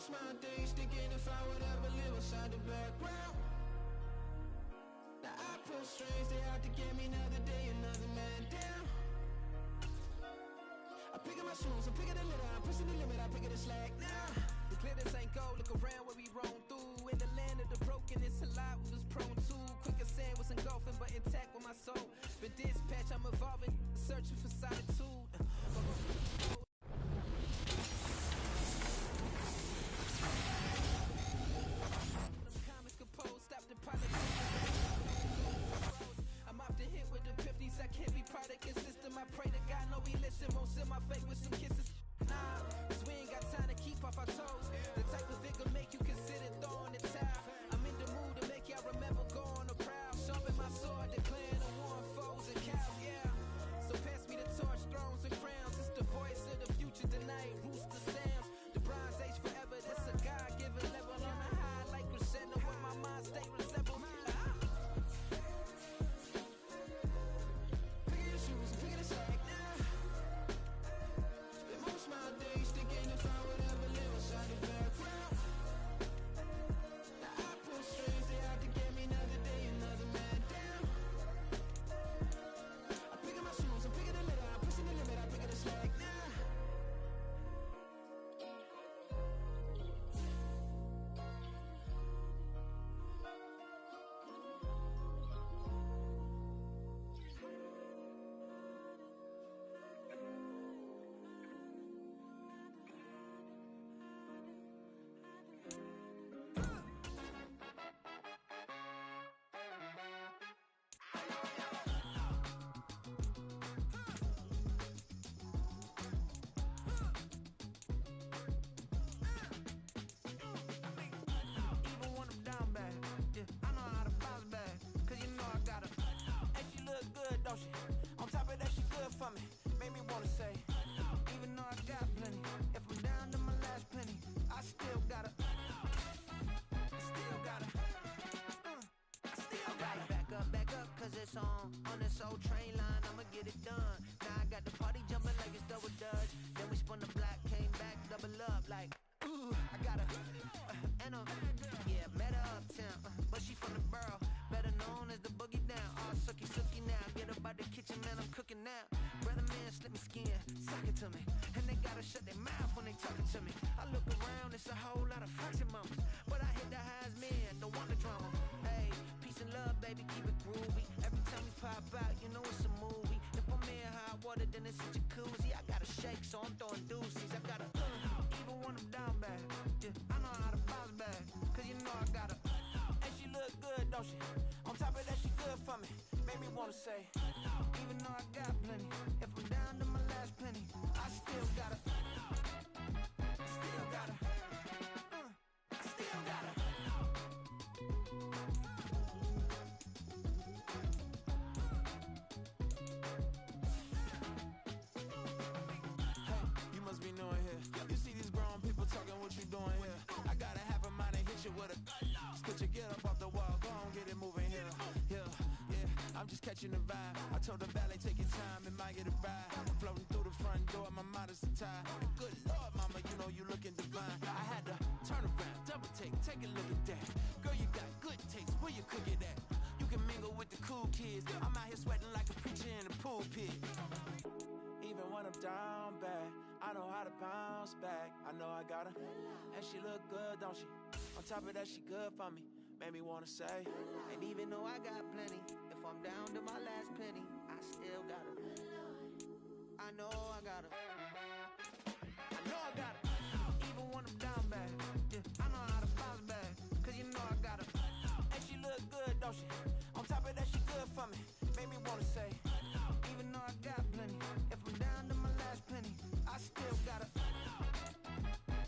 My days thinking if I would ever live inside the background. Now I pull strings, they out to get me another day, another man down. I pick up my shoes, I'm picking the litter, I'm pushing the limit, I pick it a slack now. The glitters ain't gold, look around where we roam through. In the land of the broken, it's a lot we was prone to. Quicker sand was engulfing, but intact with my soul. Been dispatched, I'm evolving, searching for solitude. I'm off the hit with the 50s, I can't be product and system. I pray to God, no we listen, won't send my fate with some kisses. Nah, cause we ain't got time to keep off our toes. The type of vigor make you consider throwing the towel. I'm in the mood to make y'all remember going to proud. Sharpen my sword, declaring the war on foes and cows, yeah. So pass me the torch. song on this old train line, I'ma get it done. Now I got the party jumping like it's double dutch. Then we spun the block, came back, double up like, ooh, I got a, and a, yeah, met her uptown, but she from the borough, better known as the boogie down. All sucky now, get up out the kitchen, man, I'm cooking now. Brother man, slip me skin, suck it to me, and they gotta shut their mouth when they talking to me. I look around, it's a whole lot of foxy mamas, but I hit the highs, man, don't want the drama. Hey, peace and love, baby, keep it groovy. Every time we pop out, you know it's a movie. If I'm in hot water, then it's a jacuzzi. I gotta shake, so I'm throwing deuces. I gotta, even when I'm down bad, yeah, I know how to bounce back, cause you know I gotta, and she look good, don't she? On top of that, she good for me, made me wanna say, even though I got plenty, if I'm down to my last penny, I still gotta, I still gotta. Be knowing here. You see these grown people talking, what you doing here? I gotta have a mind and hit you with a split you, get up off the wall, go on, get it moving here. Yeah, I'm just catching the vibe. I told the valet, take your time, it might get a ride. I'm floating through the front door, my modest attire. Good Lord, mama, you know you looking divine. I had to turn around, double take a look at that. Girl, you got good taste, where you cook it at? You can mingle with the cool kids. I'm out here sweating like a preacher in the pulpit. Even when I'm down bad, I know how to bounce back. I know I got her, and she look good, don't she? On top of that, she good for me, made me wanna say. And even though I got plenty, if I'm down to my last penny, I still got her. I know I got her. I know I got her. Even when I'm down bad, yeah, I know how to bounce back, cause you know I got her. And she look good, don't she? On top of that, she good for me, made me wanna say. Even though I got plenty, if I'm down to my last penny, I still gotta, I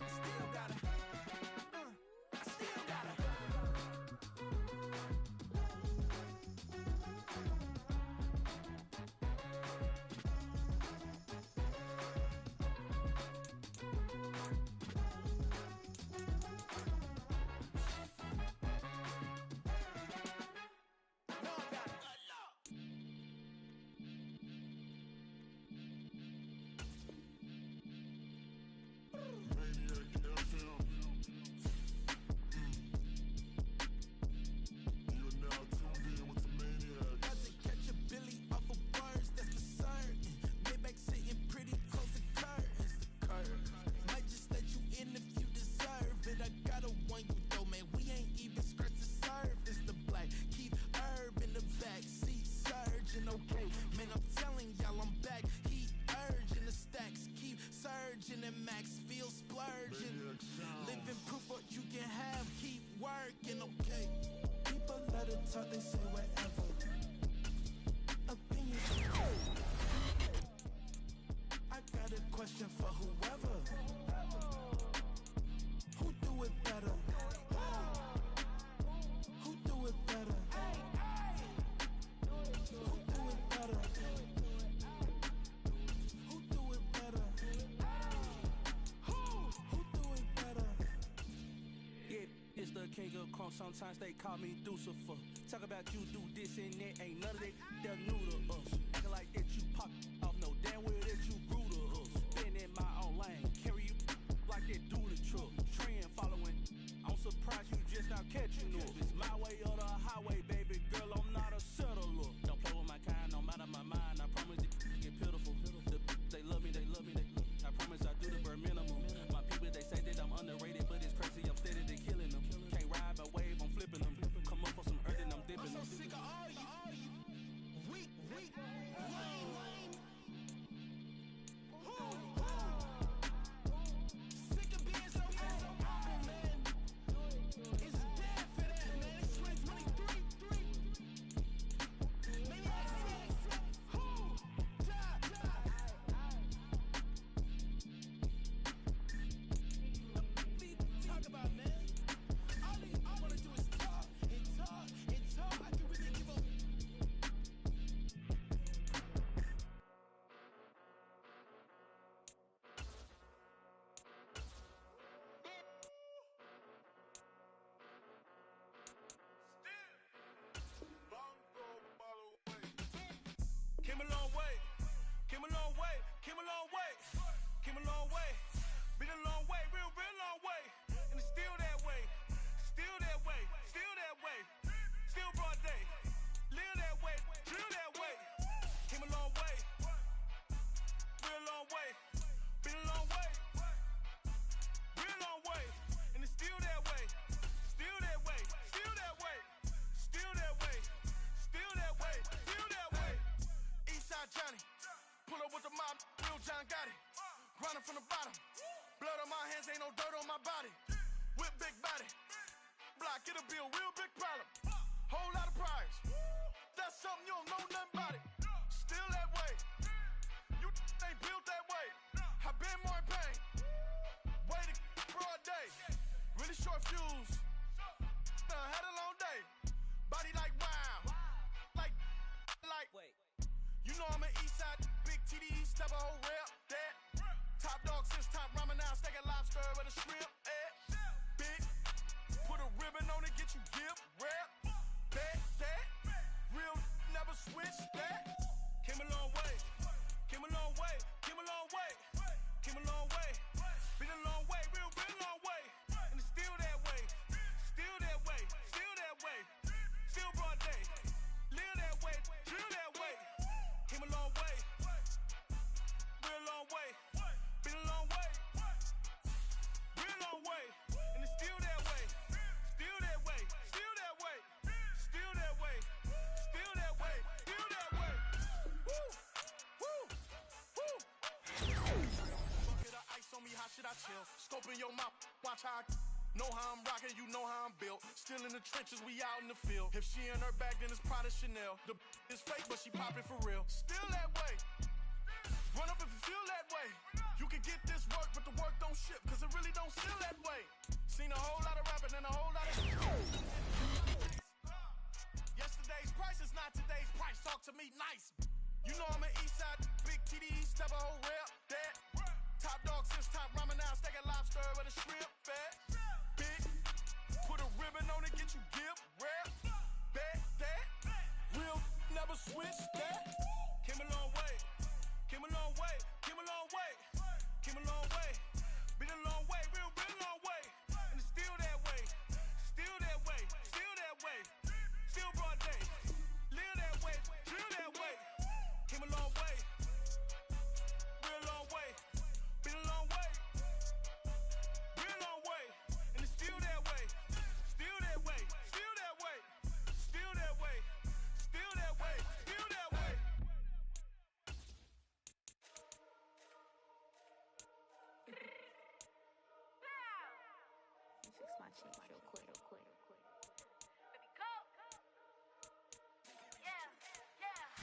still gotta, I still gotta. Living proof what you can have, keep working, okay. People let it talk, they say whatever. Opinions. I got a question for whoever. Who do it better? Who do it better? Who do it better? Who do it better? It's the king of crunk, sometimes they call me Lucifer. Talk about you do this and that, ain't none of that, they're new to us. Acting like that you pop off, no damn well that you grew to us. Been in my own lane, carry you like that do the truck. Trend following, I'm surprised you just not catching up. It's my way or the highway, baby girl, I'm not a settler. Don't play with my kind, no matter my mind, I promise it get pitiful. They love me, they love me, they love me. I promise I do the bare minimum. My people, they say that I'm underrated, but it's crazy, I'm steady, they killing them. Can't ride my wave, I'm flipping them. Come up for some earth and I'm dipping them. I'm so sick of all you weak You know I'm an east side, big TDE, step a whole rep, that. Top dog since top ramen now, steak and lobster with a shrimp, big, put a ribbon on it, get you gift, rep, that. Real never switch, that. Came a long way, came a long way, came a long way, came a long way. Been a long way, real long way. And it's still that way, still that way, still that way. Still broad day, live that way, drill that way. Came a long way, real long way. Been a long way, real long way. And it's still that way, still that way, still that way, still that way, still that way, still that way. Woo, woo, woo. Bucket of ice on me, how should I chill? Scoping your mouth, watch how I know how I'm rocking, you know how I'm built. Still in the trenches, we out in the field. If she in her bag, then it's Prada Chanel. The is fake, but she poppin' for real. Still that way. Run up if you feel that way. You can get this work, but the work don't ship, cause it really don't feel that way. Seen a whole lot of rapping and a whole lot of yesterday's price is not today's price. Talk to me nice. You know I'm an east side, big TDE, step a whole rep, that. Top dog since top ramen now, steak and lobster with a shrimp, that. Big, put a ribbon on it, get you gift, rep, that. Real never switch, that. Came a long way, came a long way, came a long way, came a long way. Been a long way, real long way. And it's still that way, still that way, still that way. Still broad day, live that way, drill that way. Came a long way, real long way. Been a long way, real long way. And it's still that way, still that way, still that way, still that way, still that way, still that way. Fix my change real quick.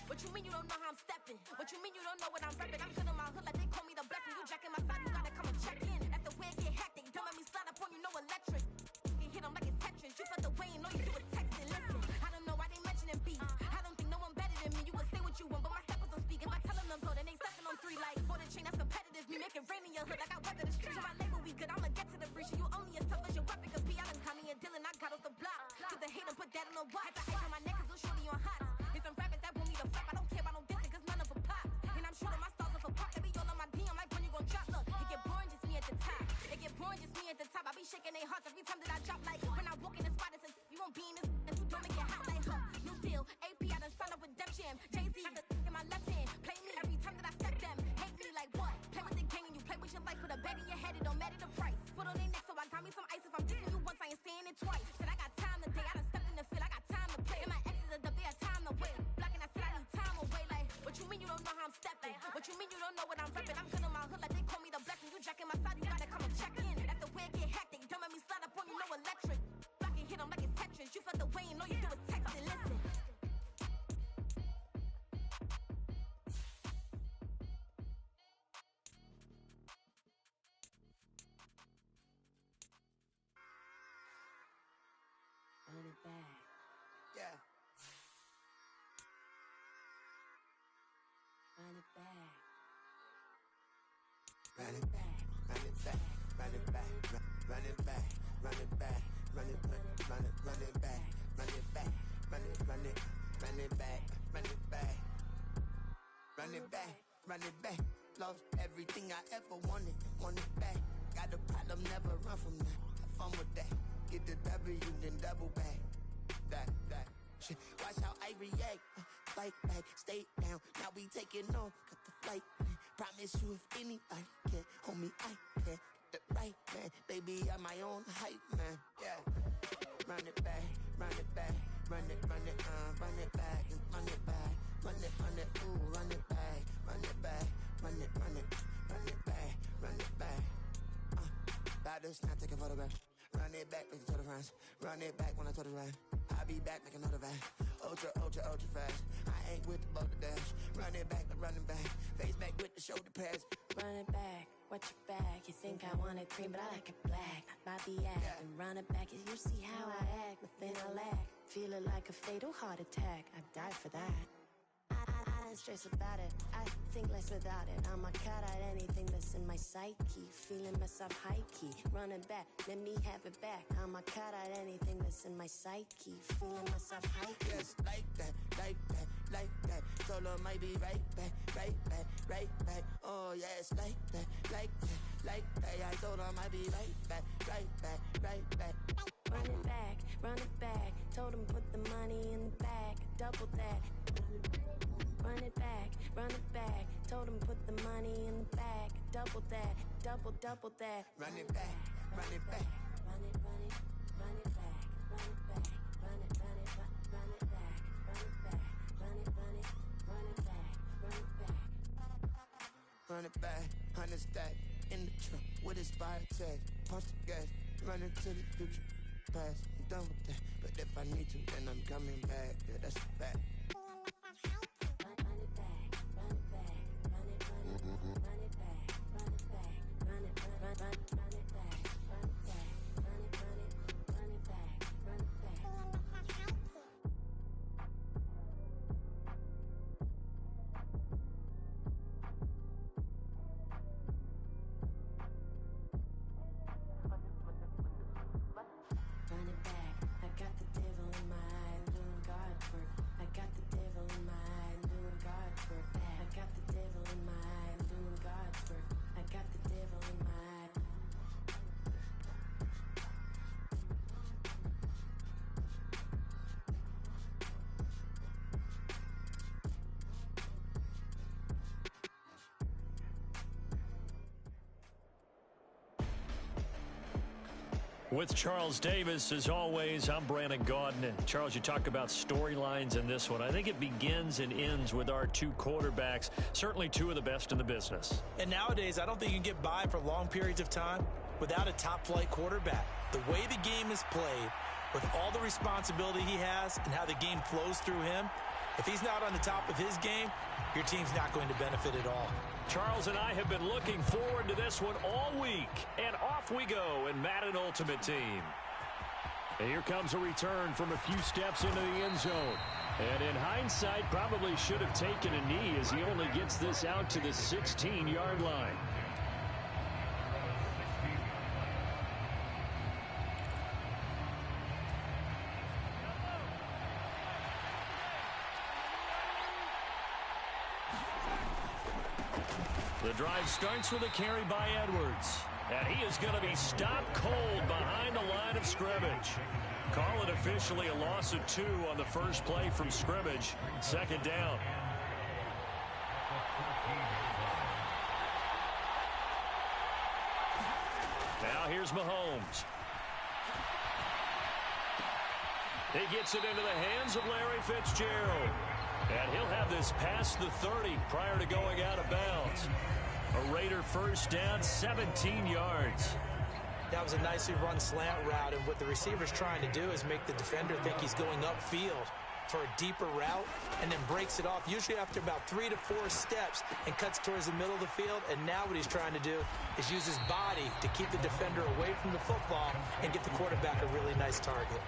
What you mean you don't know how I'm stepping? What you mean you don't know what I'm repping? I'm good on my hood like they call me the blessing. You jacking my side, you gotta come and check in. That's the way it get hectic. Don't let me slide up on you, no electric. You hit them like it's Tetris. You felt the way and all you do is texting. Listen, I don't know why they mentioning beef. I don't think no one better than me. You can say what you want, but my steppers don't speak. If I tell them to go, then they stepping on 3 like for the chain. That's competitive. Me making rain in your hood like I weather the streets. So my label we good. I'ma get to the breach. You only as tough as your weapon could be. I done caught me a Dylan. I got off the block. Cause the hate and put that on the watch. Had to ice on my neck cause it's shorty on hot. There's some rappers that want me to flap. I don't care about no dissing cause none of them pop. And I'm shooting my stars off a pop. They be all on my DM like when you gon' drop. Look, it get boring just me at the top. It get boring just me at the top. I be shaking their hearts every time that I drop. Like when I walk in the spot, it says you won't be in this and you don't make it hot like her. New deal, AP, I done signed up with Def Jam. Jay-Z, got the in my left hand. Play me every time that I step them. Hate me like what? Play with the gang and you play with your life. Put a bag in your head, it don't matter the price. Foot on their neck, so I got me some ice. If I'm dissing you once, I ain't saying it twice. Said I got time today, I done stepped in the field, I got time to play. And my exes are up, they had time to wait. Blocking, I said I need time away. Like, what you mean you don't know how I'm stepping? What you mean you don't know what I'm repping? I'm good on my hood like they call me the blessing. You jacking my side, you gotta come and check in. That's the way it get hectic. Don't let me slide up on you, no electric. Blocking, hit them like it's Tetris. You felt the way and all you do is text and listen. Run it back. Yeah. Run it back. Run it back, run it back, run it back, run it back, run it back, run it back, run it back, run it back, run it back, run it back, run it back, run it back. Lost everything I ever wanted it back. Got a problem, never run from that. Have fun with that. Get the W, then double back. That. Shit. Watch how I react. Fight back, stay down. Now we taking off. Cut the flight. Promise you if anybody can, homie, I can. Get the right man. Baby, I'm my own hype man. Yeah. Run it back, run it back, run it back, and run it back, run it, ooh, run it back, run it back, run it back, run it back. About to snap, take a photograph. Run it back, make it to the friends. Run it back when I told the ride. I'll be back, make another back. Ultra fast. I ain't with the boat to dash. Run it back, running back. Face back with the shoulder pads. Run it back, watch your back. You think I want it cream, but I like it black. Bobby act, yeah. And run it back. As you see how I act, within a lag. Feel it like a fatal heart attack. I'd die for that. I mind stress about it. I think less without it. I'ma cut out anything that's in my psyche. Feeling myself high-key. Running back, let me have it back. I'ma cut out anything that's in my psyche. Feeling myself high-key. Yes, like that, like that, like that. Solo might be right back, right back, right back. Oh, yes, like that, like that, like that. I told him I'd be right back, right back, right back. Run it back, run it back. Told him put the money in the bag. Double that. Run it back, run it back. Told him put the money in the bag. Double that, double that. Run it back, run it back. Run it, run it, run it back. Run it back, run it, run it, run it back. Run it back, run it, run it, run it back. Run it back. Run it back, 100 stack. In the truck with his fire tag. Punch the gas, running to the future. Past, I'm done with that. But if I need to, then I'm coming back. Yeah, that's a fact. With Charles Davis, as always, I'm Brandon Gaudin. And Charles, you talk about storylines in this one. I think it begins and ends with our two quarterbacks, certainly two of the best in the business. And nowadays, I don't think you can get by for long periods of time without a top-flight quarterback. The way the game is played, with all the responsibility he has and how the game flows through him, if he's not on the top of his game, your team's not going to benefit at all. Charles and I have been looking forward to this one all week, and off we go in Madden Ultimate Team. And here comes a return from a few steps into the end zone. And in hindsight, probably should have taken a knee as he only gets this out to the 16-yard line. The drive starts with a carry by Edwards. And he is going to be stopped cold behind the line of scrimmage. Call it officially a loss of 2 on the first play from scrimmage. Second down. Now here's Mahomes. He gets it into the hands of Larry Fitzgerald. And he'll have this past the 30 prior to going out of bounds. A Raider first down, 17 yards. That was a nicely run slant route, and what the receiver's trying to do is make the defender think he's going upfield for a deeper route, and then breaks it off, usually after about 3 to 4 steps, and cuts towards the middle of the field. And now what he's trying to do is use his body to keep the defender away from the football and get the quarterback a really nice target.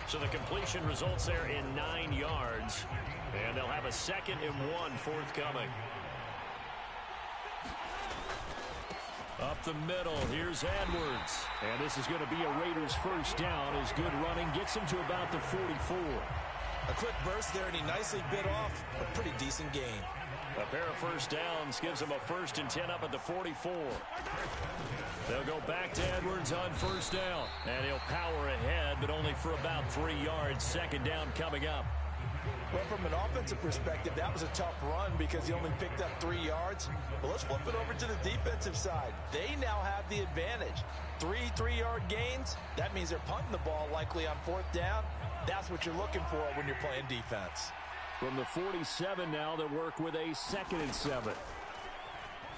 So the completion results there in 9 yards, and they'll have a 2nd and 1 forthcoming. Up the middle, here's Edwards. And this is going to be a Raiders first down as good running gets him to about the 44. A quick burst there, and he nicely bit off a pretty decent gain. A pair of first downs gives him a 1st and 10 up at the 44. They'll go back to Edwards on first down. And he'll power ahead, but only for about 3 yards. 2nd down coming up. Well, from an offensive perspective, that was a tough run because he only picked up 3 yards. But let's flip it over to the defensive side. They now have the advantage. 3 3-yard gains. That means they're punting the ball likely on 4th down. That's what you're looking for when you're playing defense. From the 47 now, they'll work with a 2nd and 7.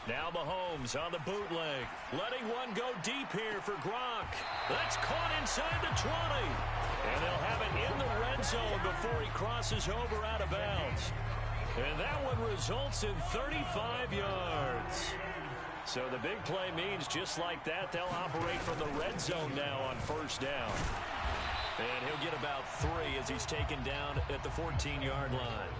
Now Mahomes on the bootleg. Letting one go deep here for Gronk. That's caught inside the 20. And they'll have it in the red zone before he crosses over out of bounds. And that one results in 35 yards. So the big play means just like that, they'll operate from the red zone now on first down. And he'll get about 3 as he's taken down at the 14-yard line.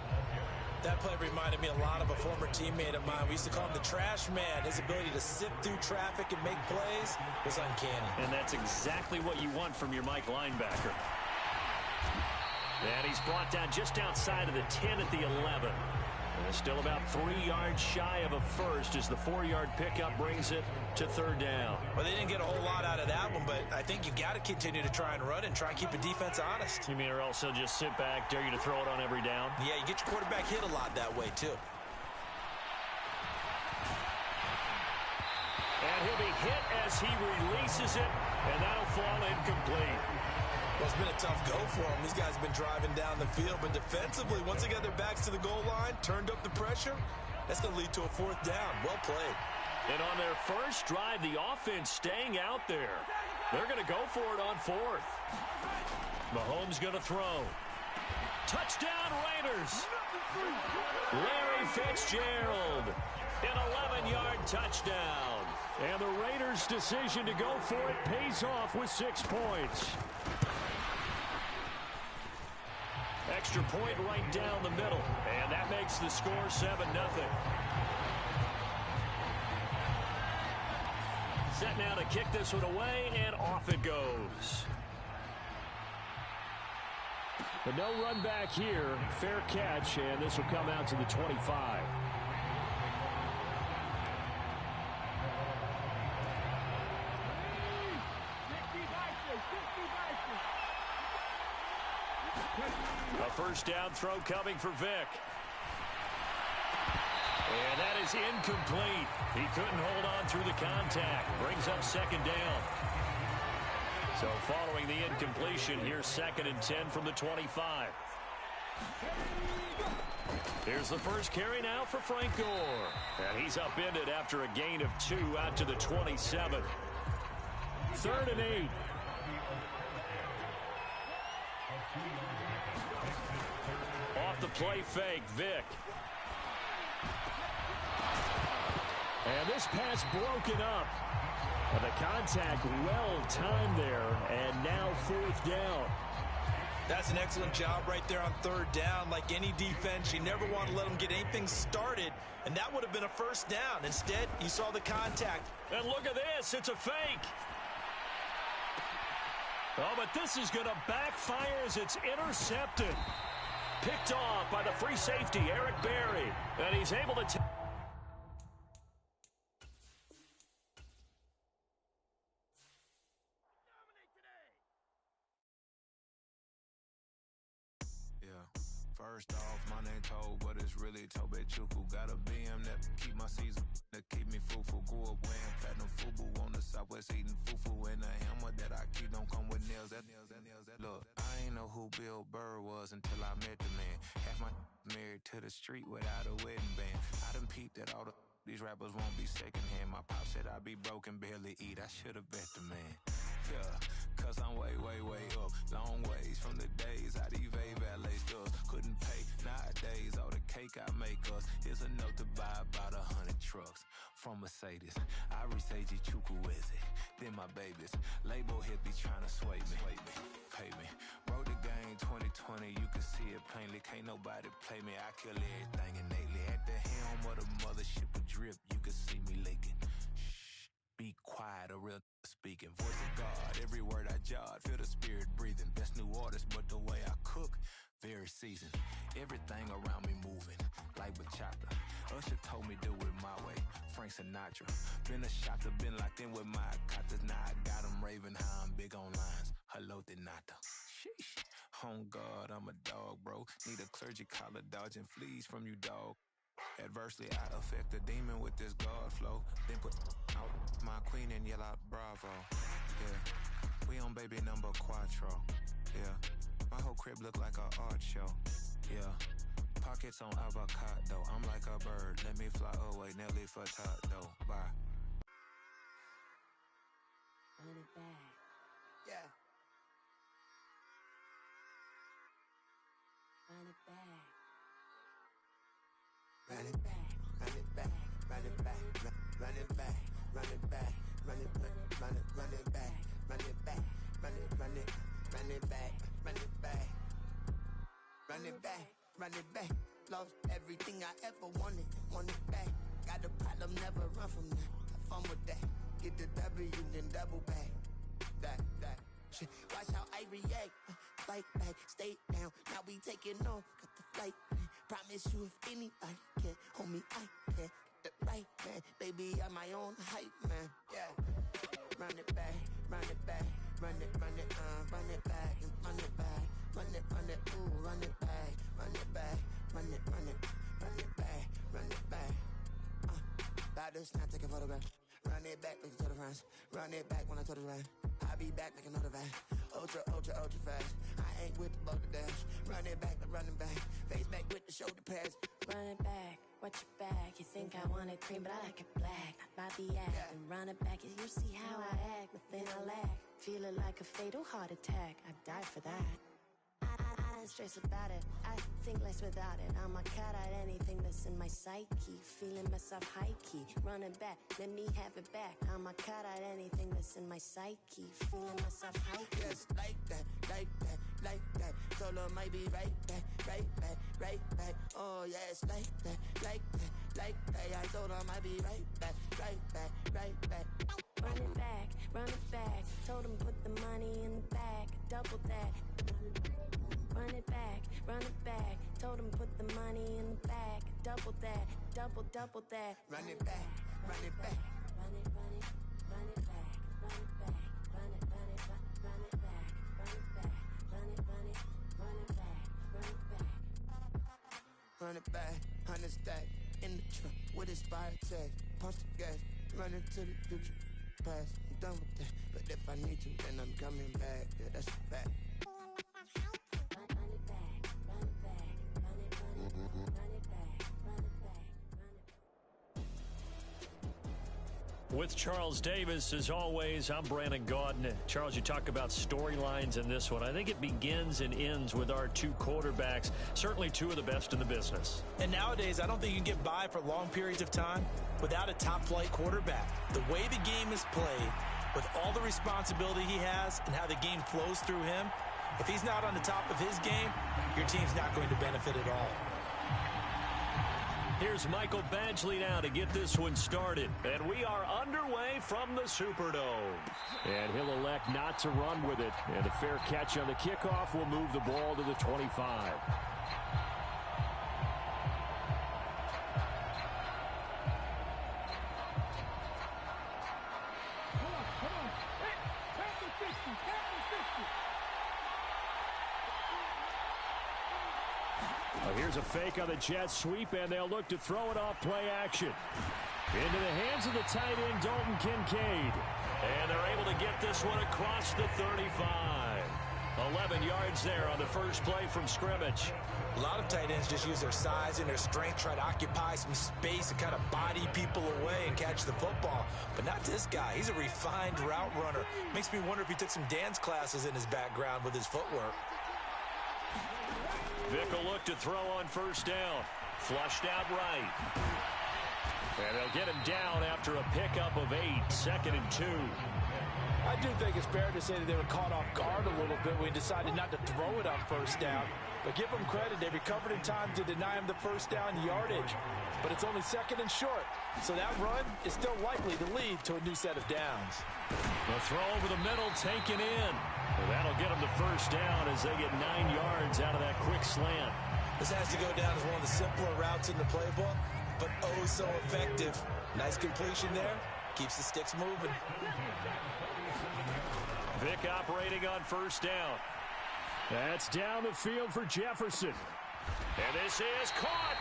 That play reminded me a lot of a former teammate of mine. We used to call him the trash man. His ability to sift through traffic and make plays was uncanny. And that's exactly what you want from your Mike linebacker. And he's brought down just outside of the 10 at the 11. And still about 3 yards shy of a first as the 4-yard pickup brings it to third down. Well, they didn't get a whole lot out of that one, but I think you got to continue to try and run and try and keep the defense honest. You mean or else he'll just sit back, dare you to throw it on every down? Yeah, you get your quarterback hit a lot that way, too. And he'll be hit as he releases it, and that'll fall incomplete. Well, it's been a tough go for them. These guys have been driving down the field, but defensively, once they got their backs to the goal line, turned up the pressure, that's going to lead to a 4th down. Well played. And on their first drive, the offense staying out there. They're going to go for it on 4th. Mahomes going to throw. Touchdown, Raiders. Larry Fitzgerald. An 11-yard touchdown. And the Raiders' decision to go for it pays off with 6 points. Extra point right down the middle. And that makes the score 7-0. Set now to kick this one away, and off it goes. But no run back here. Fair catch, and this will come out to the 25. A first down throw coming for Vic. And that is incomplete. He couldn't hold on through the contact. Brings up 2nd down. So following the incompletion, here's 2nd and 10 from the 25. Here's the first carry now for Frank Gore. And he's upended after a gain of 2 out to the 27. 3rd and 8. Off the play fake, Vic. And this pass broken up. And the contact well timed there. And now 4th down. That's an excellent job right there on 3rd down. Like any defense, you never want to let them get anything started. And that would have been a first down. Instead, you saw the contact. And look at this. It's a fake. Oh, but this is going to backfire as it's intercepted. Picked off by the free safety, Eric Berry. And he's able to... First off, my name Toad, but it's really Tobe Chuku. Got a BM that keep my season, that keep me fufu. Grew up wearing platinum fubu on the southwest eating fufu. And a hammer that I keep don't come with nails. Look, I ain't know who Bill Burr was until I met the man. Half my married to the street without a wedding band. I done peeped that all these rappers won't be secondhand. My pop said I'd be broken, barely eat. I should've bet the man. Yeah, cause I'm way, way, way up. Long ways from the days I'd evade valet stuff. Couldn't pay nowadays, all the cake I make us. Here's enough to buy about 100 trucks. From Mercedes, I resage Chukwueze. Then my babies, label hit be trying to sway me. Pay me, wrote the game 2020, you can see it plainly. Can't nobody play me, I kill everything innately. At the helm of the mothership with drip, you can see me leaking. Shh, be quiet, a real speaking. Voice of God, every word I jot, feel the spirit breathing. Best new artist, but the way I cook, very seasoned. Everything around me moving, like bachata. Usher told me do it my way, Frank Sinatra. Been a shotter, been locked in with my katas. Now I got them raving how I'm big on lines. Hello, Denata. Sheesh. On God, I'm a dog, bro. Need a clergy collar, dodging fleas from you, dog. Adversely, I affect a demon with this God flow. Then put out my queen and yell out bravo. Yeah, we on baby number quattro. Yeah, my whole crib look like a art show. Yeah, pockets on avocado. I'm like a bird, let me fly away. Nelly Furtado, bye. Run it back. Yeah. Run it back. Run it back, run it back, run it back, run it back, run it back, run it back, run it back, run it back, run it back, run it back, run it back, run it back, lost everything I ever wanted back. Got a problem, never run from that. Have fun with that. Get the W, then double back. That shit. Watch how I react. Fight back, stay down. Now we taking off. Got the flight. Promise you, if anybody can, homie, I can. Get the right man, baby, I'm my own hype man. Yeah. Run it back, run it back, run it back, and run it back, ooh, run it back, run it back, run it back, run it back. About to snap, take a photograph. Run it back, make it to the friends. Run it back when I told it right. I'll be back, make another van. Ultra fast. I ain't with the boat to dash. Run it back, but running back. Face back with the shoulder pads. Run it back, watch your back. You think I want it cream, but I like it black. Bobby act and run it back. You see how I act, nothing I lack. Feeling like a fatal heart attack. I'd die for that. I ain't stressed about it. I think less without it. I'ma cut out anything that's in my psyche. Feeling myself high key. Running back, let me have it back. I'ma cut out anything that's in my psyche. Feeling myself high key. Yes, like that, like that, like that. Solo might be right back, right back, right back. Oh yes, like that, like that, like that. I told her I might be right back, right back, right back. Run it back, run it back. Told him put the money in the bag. Double that. Run it back, run it back. Told him put the money in the bag. Double that, double that. Run it back, run it back. Run it, run it, run it back. Run it back, run it, run it, run it back. Run it back, run it, run it, run it back. Run it back. Run it back, 100 stack. In the truck with his fire tag. Punch the gas, run into the future. Past, I'm done with that. But if I need to, then I'm coming back. Yeah, that's a fact. With Charles Davis, as always, I'm Brandon Gaudin. Charles, you talk about storylines in this one. I think it begins and ends with our two quarterbacks, certainly two of the best in the business. And nowadays, I don't think you can get by for long periods of time without a top-flight quarterback. The way the game is played, with all the responsibility he has and how the game flows through him, if he's not on the top of his game, your team's not going to benefit at all. Here's Michael Badgley now to get this one started. And we are underway from the Superdome. And he'll elect not to run with it. And a fair catch on the kickoff will move the ball to the 25. Here's a fake on the jet sweep, and they'll look to throw it off play action. Into the hands of the tight end, Dalton Kincaid. And they're able to get this one across the 35. 11 yards there on the first play from scrimmage. A lot of tight ends just use their size and their strength, try to occupy some space and kind of body people away and catch the football. But not this guy. He's a refined route runner. Makes me wonder if he took some dance classes in his background with his footwork. Vick will look to throw on first down. Flushed out right. And they'll get him down after a pickup of 8, 2nd and 2. I do think it's fair to say that they were caught off guard a little bit when he decided not to throw it on first down. But give them credit, they recovered in time to deny him the first down yardage. But it's only 2nd and short, so that run is still likely to lead to a new set of downs. The throw over the middle taken in. Well, that'll get them the first down as they get 9 yards out of that quick slant. This has to go down as one of the simpler routes in the playbook, but oh so effective. Nice completion there. Keeps the sticks moving. Vick operating on first down. That's down the field for Jefferson. And this is caught.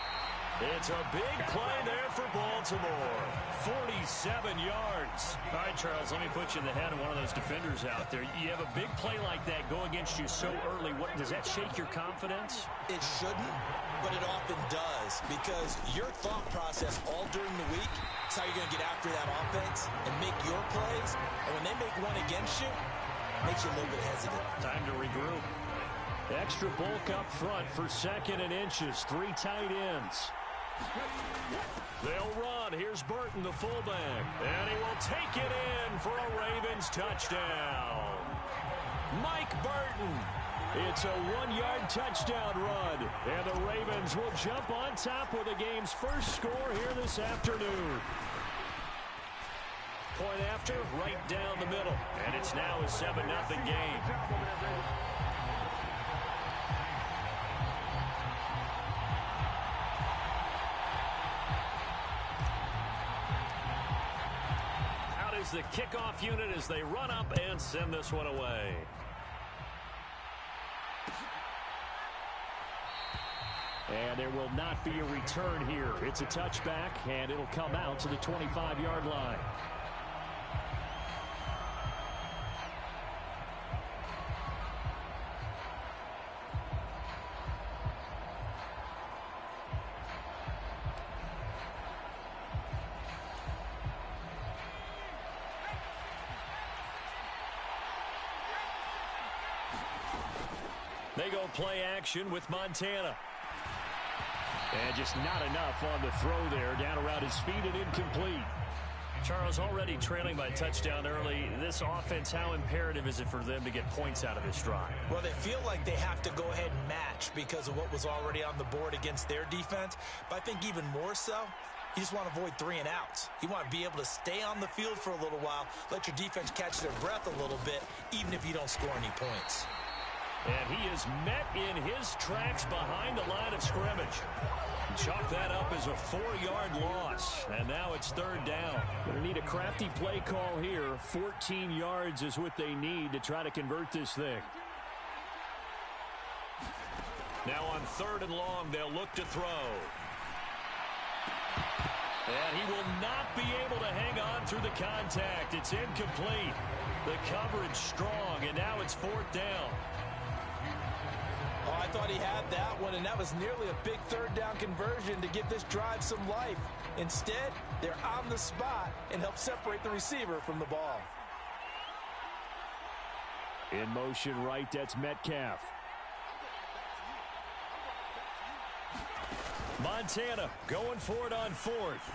It's a big play there for Baltimore. 47 yards. All right, Charles, let me put you in the head of one of those defenders out there. You have a big play like that go against you so early. What does that shake your confidence? It shouldn't, but it often does, because your thought process all during the week is how you're going to get after that offense and make your plays. And when they make one against you, it makes you a little bit hesitant. Time to regroup. Extra bulk up front for 2nd and inches. 3 tight ends. They'll run. Here's Burton, the fullback. And he will take it in for a Ravens touchdown. Mike Burton It's a 1-yard touchdown run. And the Ravens will jump on top with the game's first score here this afternoon. Point after, right down the middle. And it's now a 7-0 game. Out is the kickoff unit as they run up and send this one away. And there will not be a return here. It's a touchback, and it'll come out to the 25-yard line. They go play action with Montana. And just not enough on the throw there. Down around his feet and incomplete. Charles, already trailing by touchdown early. This offense, how imperative is it for them to get points out of this drive? Well, they feel like they have to go ahead and match because of what was already on the board against their defense. But I think even more so, you just want to avoid 3 and outs. You want to be able to stay on the field for a little while, let your defense catch their breath a little bit, even if you don't score any points. And he is met in his tracks behind the line of scrimmage. Chalk that up as a 4-yard loss. And now it's 3rd down. Going to need a crafty play call here. 14 yards is what they need to try to convert this thing. Now on 3rd and long, they'll look to throw. And he will not be able to hang on through the contact. It's incomplete. The coverage strong, and now it's 4th down. Oh, I thought he had that one, and that was nearly a big 3rd down conversion to give this drive some life. Instead, they're on the spot and help separate the receiver from the ball. In motion right, that's Metcalf. Montana going for it on 4th.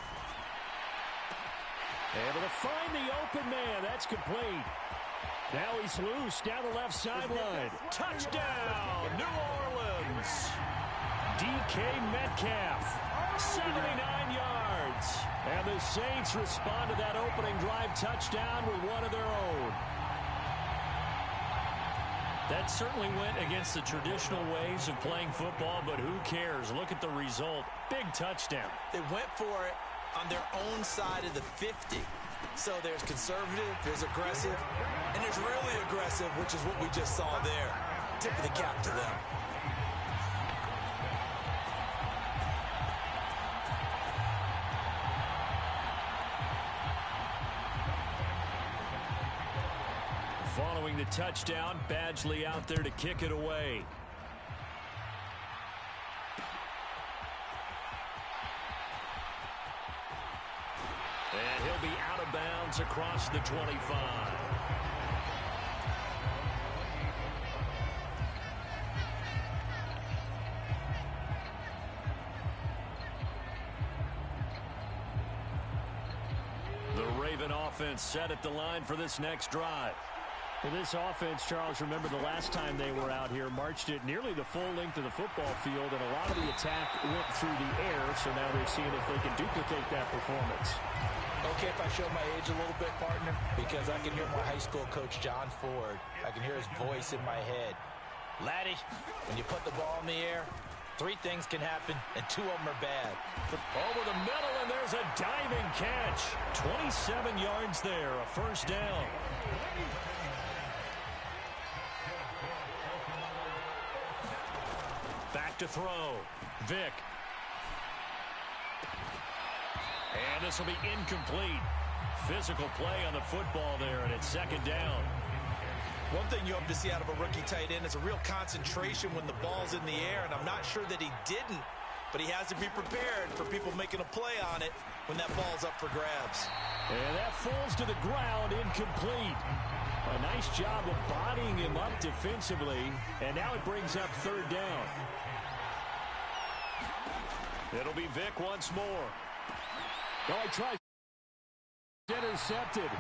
Able to find the open man. That's complete. Now he's loose down the left sideline. Touchdown, New Orleans. DK Metcalf, 79 yards. And the Saints respond to that opening drive touchdown with one of their own. That certainly went against the traditional ways of playing football, but who cares? Look at the result. Big touchdown. They went for it on their own side of the 50. So there's conservative, there's aggressive, and there's really aggressive, which is what we just saw there. Tip of the cap to them. Following the touchdown, Badgley out there to kick it away. And he'll be out of bounds across the 25. The Raven offense set at the line for this next drive. Well, this offense, Charles, remember the last time they were out here, marched it nearly the full length of the football field, and a lot of the attack went through the air, so now they're seeing if they can duplicate that performance. Okay, if I show my age a little bit, partner, because I can hear my high school coach, John Ford. I can hear his voice in my head. Laddie, when you put the ball in the air, 3 things can happen, and 2 of them are bad. Over the middle, and there's a diving catch. 27 yards there, a 1st down. Back to throw. Vick. And this will be incomplete. Physical play on the football there, and it's 2nd down. One thing you hope to see out of a rookie tight end is a real concentration when the ball's in the air, and I'm not sure that he didn't, but he has to be prepared for people making a play on it when that ball's up for grabs. And that falls to the ground, incomplete. A nice job of bodying him up defensively, and now it brings up 3rd down. It'll be Vick once more. Oh, he tries. Intercepted.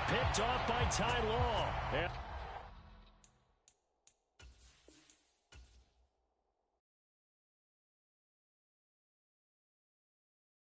Picked off by Ty Law. And